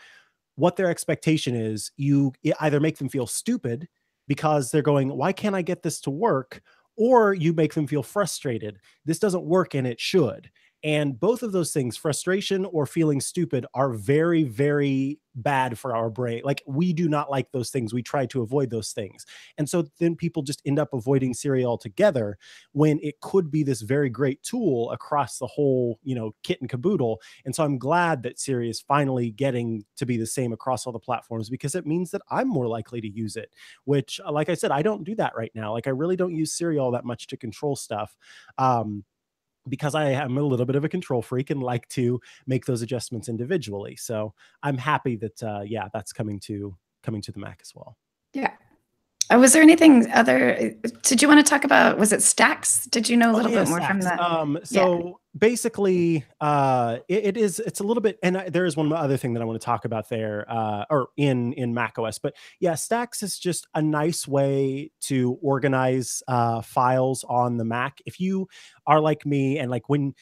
what their expectation is, you either make them feel stupid because they're going, why can't I get this to work? Or you make them feel frustrated. This doesn't work and it should. And both of those things, frustration or feeling stupid, are very, very bad for our brain. Like, we do not like those things. We try to avoid those things. And so then people just end up avoiding Siri altogether, when it could be this very great tool across the whole, kit and caboodle. And so I'm glad that Siri is finally getting to be the same across all the platforms, because it means that I'm more likely to use it, which, like I said, I don't do that right now. Like, I really don't use Siri all that much to control stuff. Because I am a little bit of a control freak and like to make those adjustments individually. So I'm happy that yeah, that's coming to the Mac as well. Yeah. Was there anything other? Did you want to talk about? Was it Stacks? Did you know a Oh little yeah, bit more from stacks. that? Yeah. So basically, it's a little bit, and there is one other thing that I want to talk about there, or in macOS. But yeah, stacks is just a nice way to organize files on the Mac. If you are like me, and like when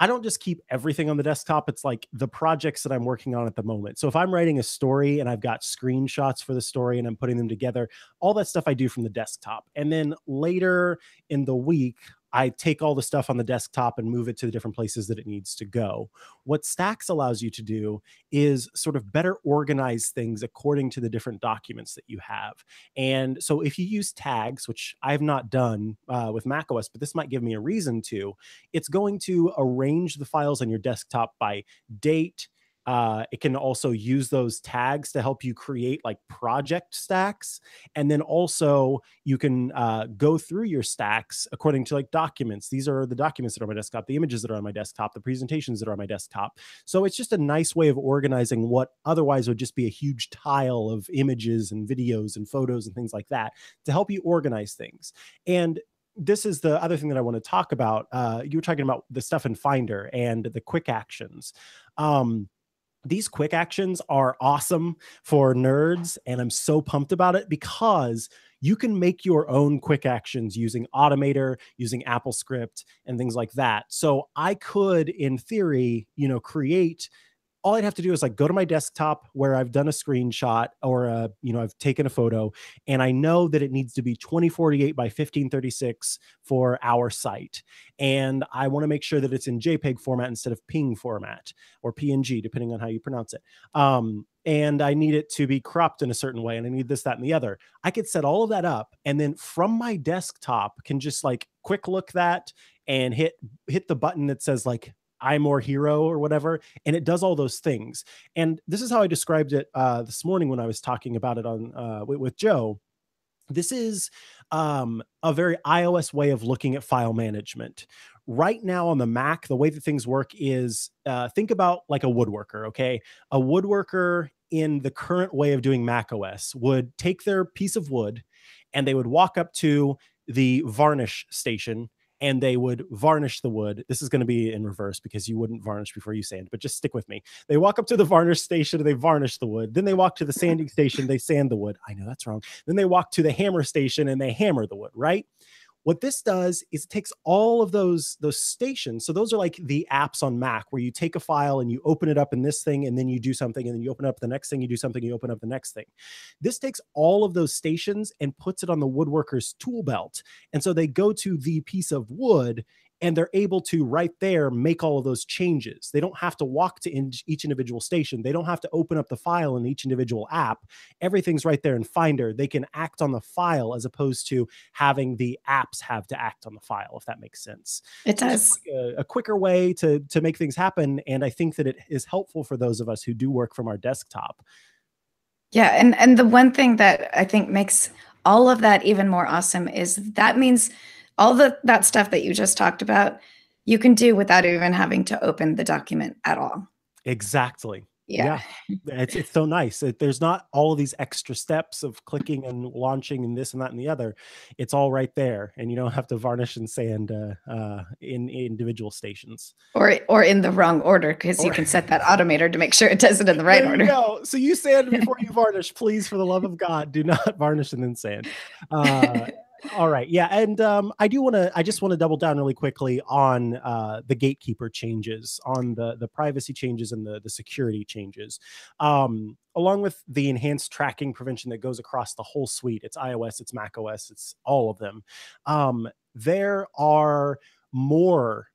I don't just keep everything on the desktop. It's like the projects that I'm working on at the moment. So if I'm writing a story and I've got screenshots for the story and I'm putting them together, all that stuff I do from the desktop. And then later in the week, I take all the stuff on the desktop and move it to the different places that it needs to go. What Stacks allows you to do is sort of better organize things according to the different documents that you have. And so if you use tags, which I've not done with macOS, but this might give me a reason to, it's going to arrange the files on your desktop by date. It can also use those tags to help you create like project stacks. And then also you can go through your stacks according to like documents. These are the documents that are on my desktop, the images that are on my desktop, the presentations that are on my desktop. So it's just a nice way of organizing what otherwise would just be a huge tile of images and videos and photos and things like that, to help you organize things. And this is the other thing that I want to talk about. You were talking about the stuff in Finder and the quick actions. These quick actions are awesome for nerds, and I'm so pumped about it because you can make your own quick actions using Automator, using AppleScript, and things like that. So I could, in theory, create, all I'd have to do is like go to my desktop where I've done a screenshot, or I've taken a photo, and I know that it needs to be 2048 by 1536 for our site. And I want to make sure that it's in JPEG format instead of PNG format, or PNG, depending on how you pronounce it. And I need it to be cropped in a certain way, and I need this, that, and the other. I could set all of that up, and then from my desktop can just like quick look that and hit the button that says like iMore Hero or whatever, and it does all those things. And this is how I described it this morning when I was talking about it on with Joe. This is a very iOS way of looking at file management. Right now on the Mac, the way that things work is think about like a woodworker, okay? A woodworker in the current way of doing Mac OS would take their piece of wood and they would walk up to the varnish station and they would varnish the wood. This is going to be in reverse because you wouldn't varnish before you sand, but just stick with me. They walk up to the varnish station and they varnish the wood. Then they walk to the sanding station, they sand the wood. I know that's wrong. Then they walk to the hammer station and they hammer the wood, right? What this does is it takes all of those stations. So those are like the apps on Mac where you take a file and you open it up in this thing, and then you do something, and then you open up the next thing, you do something, you open up the next thing. This takes all of those stations and puts it on the woodworker's tool belt. And so they go to the piece of wood and they're able to right there make all of those changes. They don't have to walk to each individual station. They don't have to open up the file in each individual app. Everything's right there in Finder. They can act on the file as opposed to having the apps have to act on the file, if that makes sense. It So it's just does. like a quicker way to make things happen. And I think that it is helpful for those of us who do work from our desktop. Yeah, and the one thing that I think makes all of that even more awesome is that means all that stuff that you just talked about, you can do without even having to open the document at all. Exactly. Yeah. Yeah. It's so nice. There's not all of these extra steps of clicking and launching and this and that and the other. It's all right there, and you don't have to varnish and sand in individual stations. Or in the wrong order, because you Or can set that automator to make sure it does it in the right there you order. go. So you sand before you varnish, please, for the love of God, do not varnish and then sand. Uh, all right, yeah, and I just want to double down really quickly on the gatekeeper changes, on the privacy changes and the security changes, along with the enhanced tracking prevention that goes across the whole suite. It's iOS, it's Mac OS, it's all of them. There are more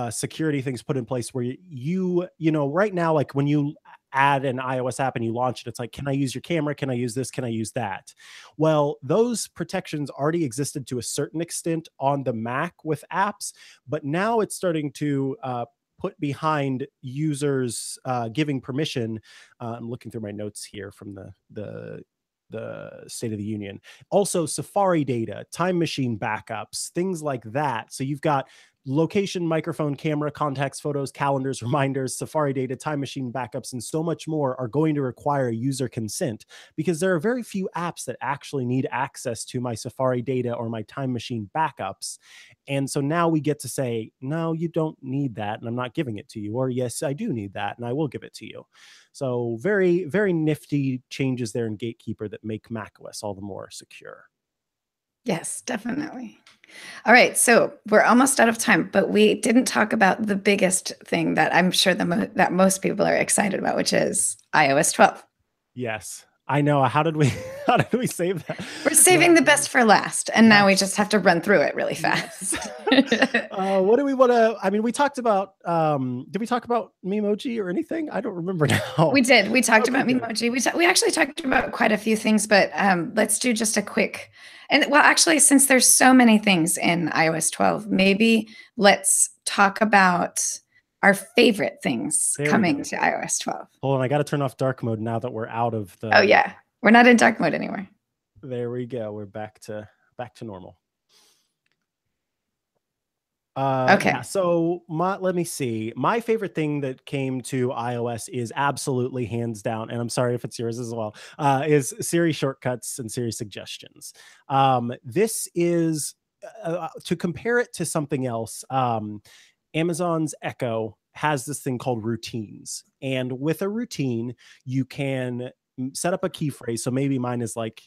security things put in place where you know right now, like when you add an iOS app and you launch it, it's like, can I use your camera, can I use this, can I use that? Well, those protections already existed to a certain extent on the Mac with apps, but now it's starting to put behind users giving permission. I'm looking through my notes here from the State of the Union. Also, Safari data, time machine backups, things like that. So you've got location, microphone, camera, contacts, photos, calendars, reminders, Safari data, time machine backups, and so much more are going to require user consent, because there are very few apps that actually need access to my Safari data or my time machine backups. And so now we get to say, no, you don't need that, and I'm not giving it to you. Or yes, I do need that, and I will give it to you. So very, very nifty changes there in Gatekeeper that make macOS all the more secure. Yes, definitely. All right, so we're almost out of time, but we didn't talk about the biggest thing that I'm sure that most people are excited about, which is iOS 12. Yes, I know. How did we how did we save that? We're saving the best for last, and now we Yes. just have to run through it really Yes. fast. What do we want to? I mean, we talked about. Did we talk about Memoji or anything? I don't remember We now. did. We talked Okay, about good. Memoji. We actually talked about quite a few things, but let's do just a quick. And well, actually, since there's so many things in iOS 12, maybe let's talk about our favorite things There we coming go. to iOS 12. Hold on, I got to turn off dark mode now that we're out of Oh the. yeah, we're not in dark mode anymore. There we go. We're back to normal. Yeah, Okay. so let me see. My favorite thing that came to iOS is absolutely hands down, and I'm sorry if it's yours as well, is Siri shortcuts and Siri suggestions. This is to compare it to something else. Amazon's Echo has this thing called routines, and with a routine, you can set up a key phrase. So maybe mine is like,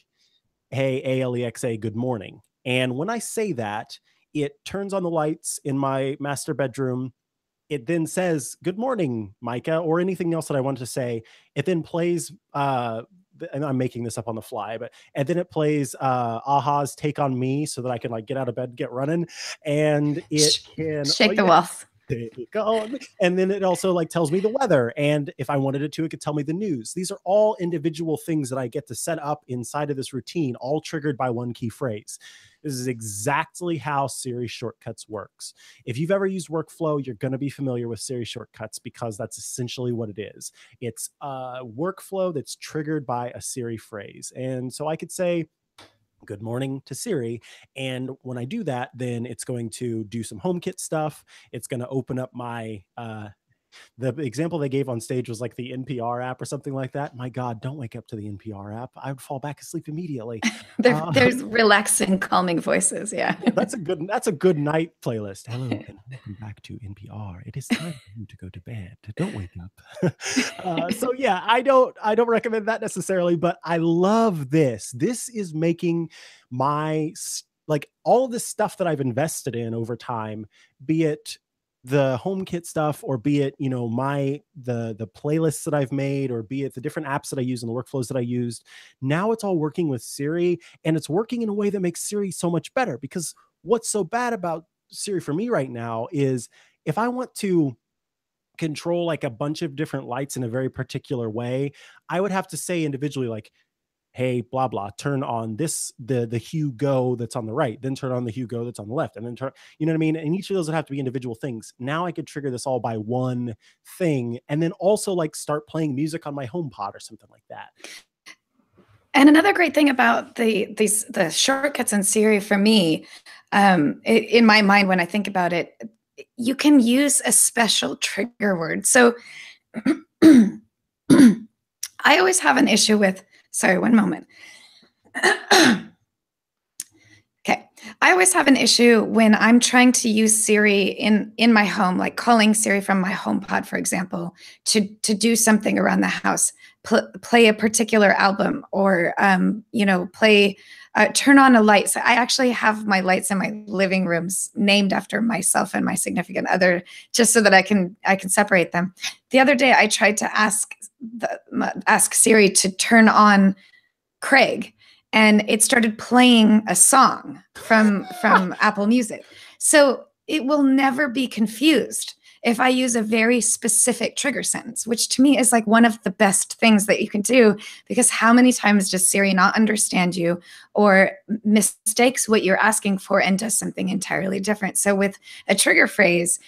"Hey Alexa, good morning," and when I say that, it turns on the lights in my master bedroom. It then says, "Good morning, Micah," or anything else that I want to say. It then plays, and I'm making this up on the fly, but and then it plays Aha's "Take on Me" so that I can like get out of bed, and get running, and it can. Oh Shake the yeah. walls. Take on me. And then it also like tells me the weather. And if I wanted it to, it could tell me the news. These are all individual things that I get to set up inside of this routine, all triggered by one key phrase. This is exactly how Siri shortcuts works. If you've ever used workflow, you're going to be familiar with Siri shortcuts because that's essentially what it is. It's a workflow that's triggered by a Siri phrase. And so I could say, "Good morning" to Siri. And when I do that, then it's going to do some HomeKit stuff. It's going to open up my the example they gave on stage was like the NPR app or something like that. My God, don't wake up to the NPR app. I would fall back asleep immediately. There's relaxing, calming voices. Yeah. Yeah, that's a good night playlist. Hello and welcome back to NPR. It is time for you to go to bed. Don't wake up. So yeah, I don't recommend that necessarily, but I love this. This is making my like all of this stuff that I've invested in over time, be it the HomeKit stuff, or be it, you know, the playlists that I've made, or be it the different apps that I use and the workflows that I used. Now it's all working with Siri, and it's working in a way that makes Siri so much better. Because what's so bad about Siri for me right now is if I want to control like a bunch of different lights in a very particular way, I would have to say individually, like, hey, blah blah, turn on this the hue go that's on the right, then turn on the hue go that's on the left, and then turn, you know what I mean? And each of those would have to be individual things. Now I could trigger this all by one thing, and then also like start playing music on my home pod or something like that. And another great thing about the shortcuts in Siri for me, in my mind when I think about it, you can use a special trigger word. So I always have an issue with, sorry, one moment. Okay. I always have an issue when I'm trying to use Siri in my home, like calling Siri from my HomePod, for example, to do something around the house, play a particular album, or play, turn on a light. So I actually have my lights in my living rooms named after myself and my significant other, just so that I can separate them. The other day, I tried to ask Siri to turn on Craig, and it started playing a song from Apple Music. So it will never be confused if I use a very specific trigger sentence, which to me is like one of the best things that you can do, because how many times does Siri not understand you or mistakes what you're asking for and does something entirely different? So with a trigger phrase,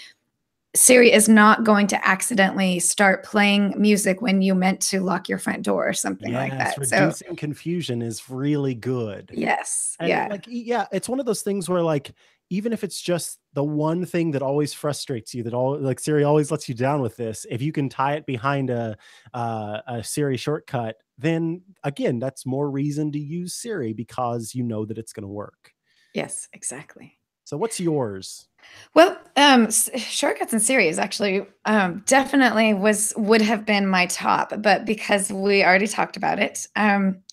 Siri is not going to accidentally start playing music when you meant to lock your front door or something like Yes, that. So reducing confusion is really good. yes, And yeah. like, yeah, it's one of those things where like, even if it's just the one thing that always frustrates you, that all like Siri always lets you down with this, if you can tie it behind a Siri shortcut, then again, that's more reason to use Siri, because you know that it's going to work. Yes, exactly. So what's yours? Well, shortcuts in Siri is actually definitely would have been my top, but because we already talked about it, I'm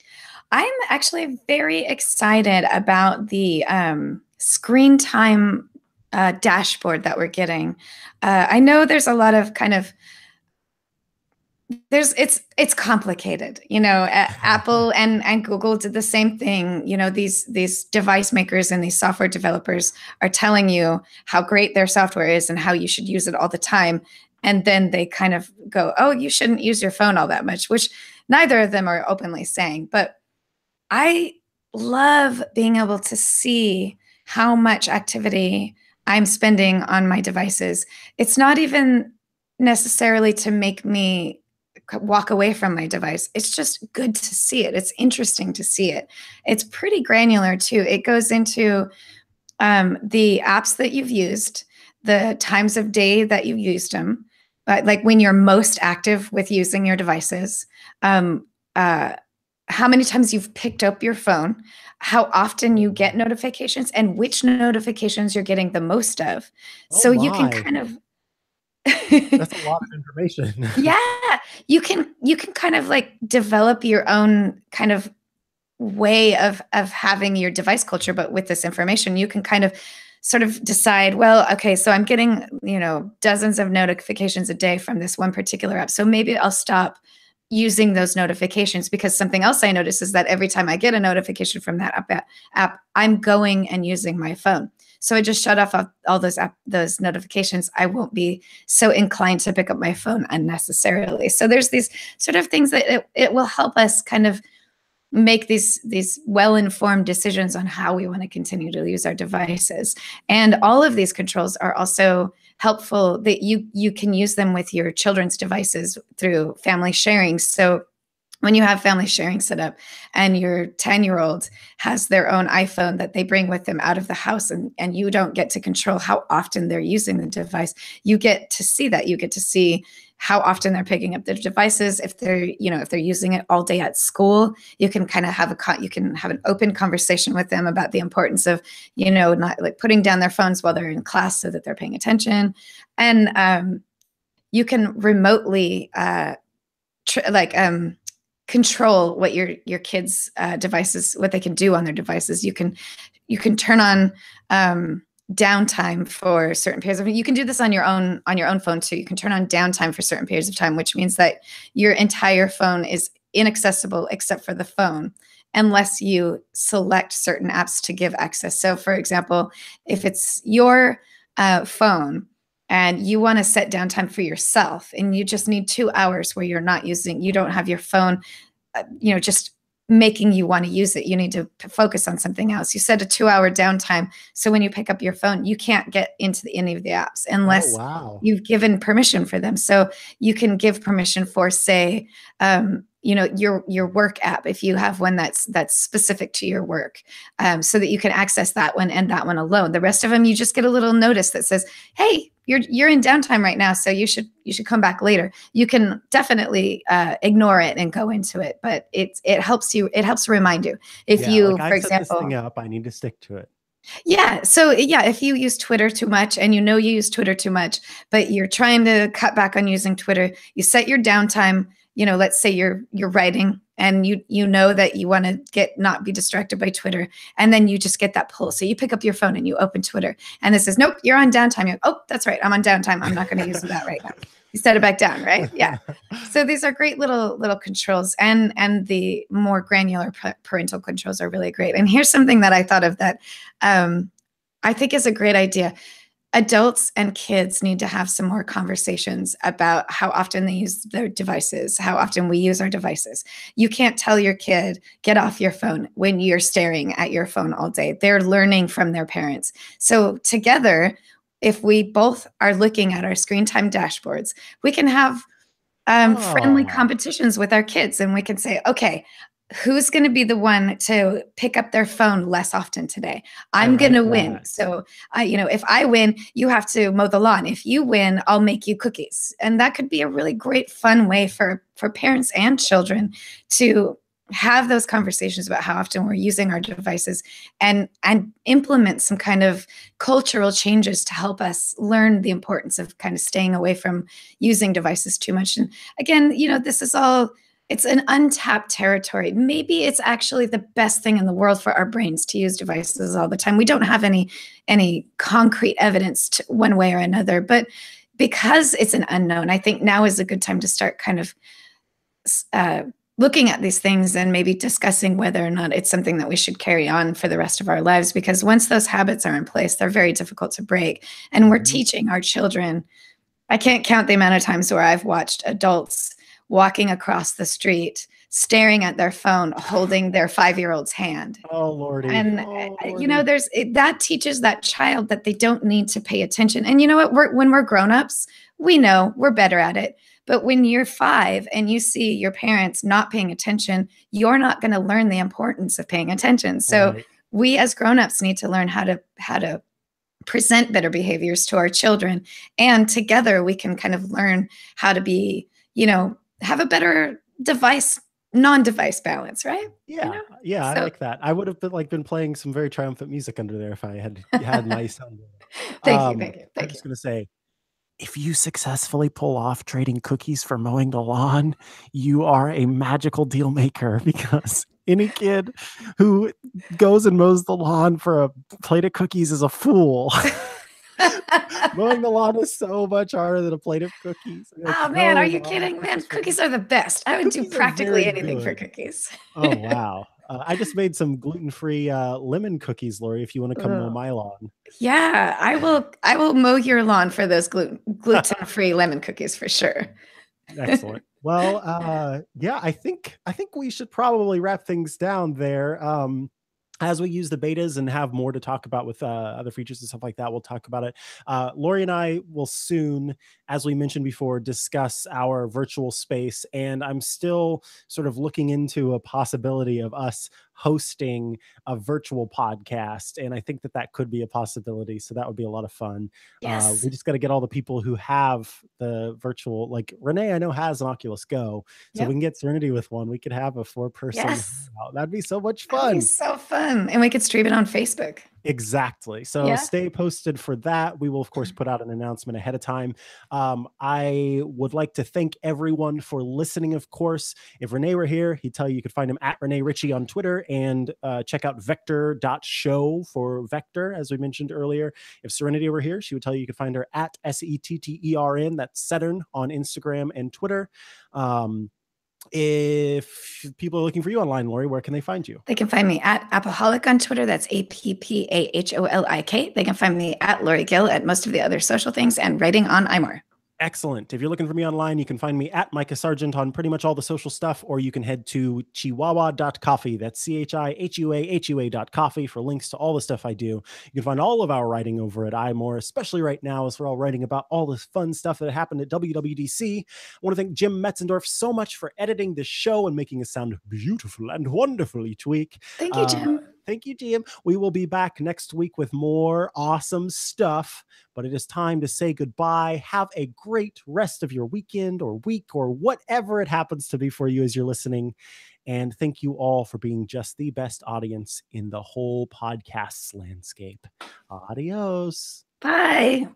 actually very excited about the screen time dashboard that we're getting. I know there's a lot of kind of it's complicated, Apple and Google did the same thing. These device makers and these software developers are telling you how great their software is and how you should use it all the time, and then they kind of go, oh, you shouldn't use your phone all that much, which neither of them are openly saying. But I love being able to see how much activity I'm spending on my devices. It's not even necessarily to make me walk away from my device. It's just good to see it. It's interesting to see it. It's pretty granular too. It goes into the apps that you've used, the times of day that you've used them, like when you're most active with using your devices, um, how many times you've picked up your phone, how often you get notifications, and which notifications you're getting the most of. Oh So you can my, kind of that's a lot of information. yeah, you can kind of like develop your own kind of way of having your device culture, but with this information you can kind of sort of decide, well, okay, so I'm getting dozens of notifications a day from this one particular app, so maybe I'll stop using those notifications, because something else I notice is that every time I get a notification from that app, I'm going and using my phone. So I just shut off all those notifications. I won't be so inclined to pick up my phone unnecessarily. So there's these sort of things that it will help us kind of make these well-informed decisions on how we want to continue to use our devices. And all of these controls are also helpful that you can use them with your children's devices through family sharing. So when you have family sharing set up and your 10-year-old has their own iPhone that they bring with them out of the house, and you don't get to control how often they're using the device, you get to see that. You get to see how often they're picking up their devices. If they're using it all day at school, you can kind of have an open conversation with them about the importance of, not like putting down their phones while they're in class so that they're paying attention. And you can remotely control what your kids' devices, what they can do on their devices. You can turn on downtime for certain periods of time. You can do this on your own phone too. You can turn on downtime for certain periods of time, which means that your entire phone is inaccessible except for the phone. unless you select certain apps to give access. So, for example, if it's your phone and you want to set downtime for yourself and you just need 2 hours where you don't have your phone, just making you want to use it. You need to focus on something else. You set a 2 hour downtime. So when you pick up your phone, you can't get into any of the apps Oh, unless wow. you've given permission for them. So you can give permission for, say, your work app, if you have one that's specific to your work, so that you can access that one and that one alone. The rest of them, you just get a little notice that says, "Hey, you're in downtime right now, so you should come back later." You can definitely ignore it and go into it, but it helps you. It helps remind you if Yeah, like you, I for set this thing example, up, I need to stick to it. yeah. So yeah, if you use Twitter too much and you know you use Twitter too much, but you're trying to cut back on using Twitter, you set your downtime. Let's say you're writing and you know that you want to not be distracted by Twitter, and then you just get that pull. So you pick up your phone and you open Twitter, and it says, "Nope, you're on downtime." You're like, "Oh, that's right, I'm on downtime. I'm not going to use that right now." You set it back down, right? Yeah. So these are great little controls, and the more granular parental controls are really great. And here's something that I thought of that I think is a great idea. Adults and kids need to have some more conversations about how often they use their devices, how often we use our devices. You can't tell your kid, get off your phone when you're staring at your phone all day. They're learning from their parents. So together, if we both are looking at our screen time dashboards, we can have friendly Oh, competitions with our kids, and we can say, okay, who's going to be the one to pick up their phone less often today? I I'm going like to win. that. So, if I win, you have to mow the lawn. If you win, I'll make you cookies. And that could be a really great, fun way for parents and children to have those conversations about how often we're using our devices, and implement some kind of cultural changes to help us learn the importance of kind of staying away from using devices too much. And again, this is all, it's an untapped territory. Maybe it's actually the best thing in the world for our brains to use devices all the time. We don't have any concrete evidence to one way or another, but because it's an unknown, I think now is a good time to start kind of uh, looking at these things and maybe discussing whether or not it's something that we should carry on for the rest of our lives. Because once those habits are in place, they're very difficult to break. And we're Mhm. teaching our children. I can't count the amount of times where I've watched adults walking across the street, staring at their phone, holding their 5-year-old's hand. Oh, Lordy. And Oh, Lordy. that teaches that child that they don't need to pay attention. And you know what? When we're grown-ups, we know we're better at it. But when you're 5 and you see your parents not paying attention, you're not going to learn the importance of paying attention. So Right. we as grown-ups need to learn how to present better behaviors to our children, and together we can kind of learn how to be, have a better non-device balance, right? you Yeah. know Yeah, I so like that. I would have been playing some very triumphant music under there if I had my son. thank you, thank you, I'm thank you. just gonna say, if you successfully pull off trading cookies for mowing the lawn, you are a magical deal maker because any kid who goes and mows the lawn for a plate of cookies is a fool. Mowing the lawn is so much harder than a plate of cookies. Like, Oh man, are no, you mom, kidding? Man, cookies for me. cookies are the best. I would do Cookies are practically very anything for good. cookies. Oh, wow. I just made some gluten-free lemon cookies, Lori, if you want to come mow Oh, my lawn. yeah, I will mow your lawn for those gluten-free lemon cookies for sure. Excellent. Well, yeah, I think we should probably wrap things down there. As we use the betas and have more to talk about with other features and stuff like that, we'll talk about it. Lori and I will soon, as we mentioned before, discuss our virtual space. And I'm still sort of looking into a possibility of us hosting a virtual podcast. And I think that could be a possibility. So that would be a lot of fun. Yes. We just got to get all the people who have the virtual, like Renee, I know has an Oculus Go. So we Yep. can get Serenity with one. We could have a 4-person Yes. hangout. That'd be so much That'd be fun. so fun. And we could stream it on Facebook. Exactly. So Yeah. stay posted for that. We will, of course, put out an announcement ahead of time. I would like to thank everyone for listening, of course. If Renee were here, he'd tell you you could find him at Renee Ritchie on Twitter, and check out vector.show for Vector, as we mentioned earlier. If Serenity were here, she would tell you you could find her at Settern, that's Saturn, on Instagram and Twitter. If people are looking for you online, Lori, where can they find you? They can find me at Apaholic on Twitter. That's APPAHOLIK. They can find me at Lori Gill at most of the other social things and writing on iMore. Excellent. If you're looking for me online, you can find me at Micah Sargent on pretty much all the social stuff, or you can head to chihuahua.coffee. That's CHIHUAHUA.coffee for links to all the stuff I do. You can find all of our writing over at iMore, especially right now as we're all writing about all this fun stuff that happened at WWDC. I want to thank Jim Metzendorf so much for editing this show and making it sound beautiful and wonderful each week. Thank you, Jim. Thank you, Jim. We will be back next week with more awesome stuff, but it is time to say goodbye. Have a great rest of your weekend or week or whatever it happens to be for you as you're listening. And thank you all for being just the best audience in the whole podcasts landscape. Adios. Bye.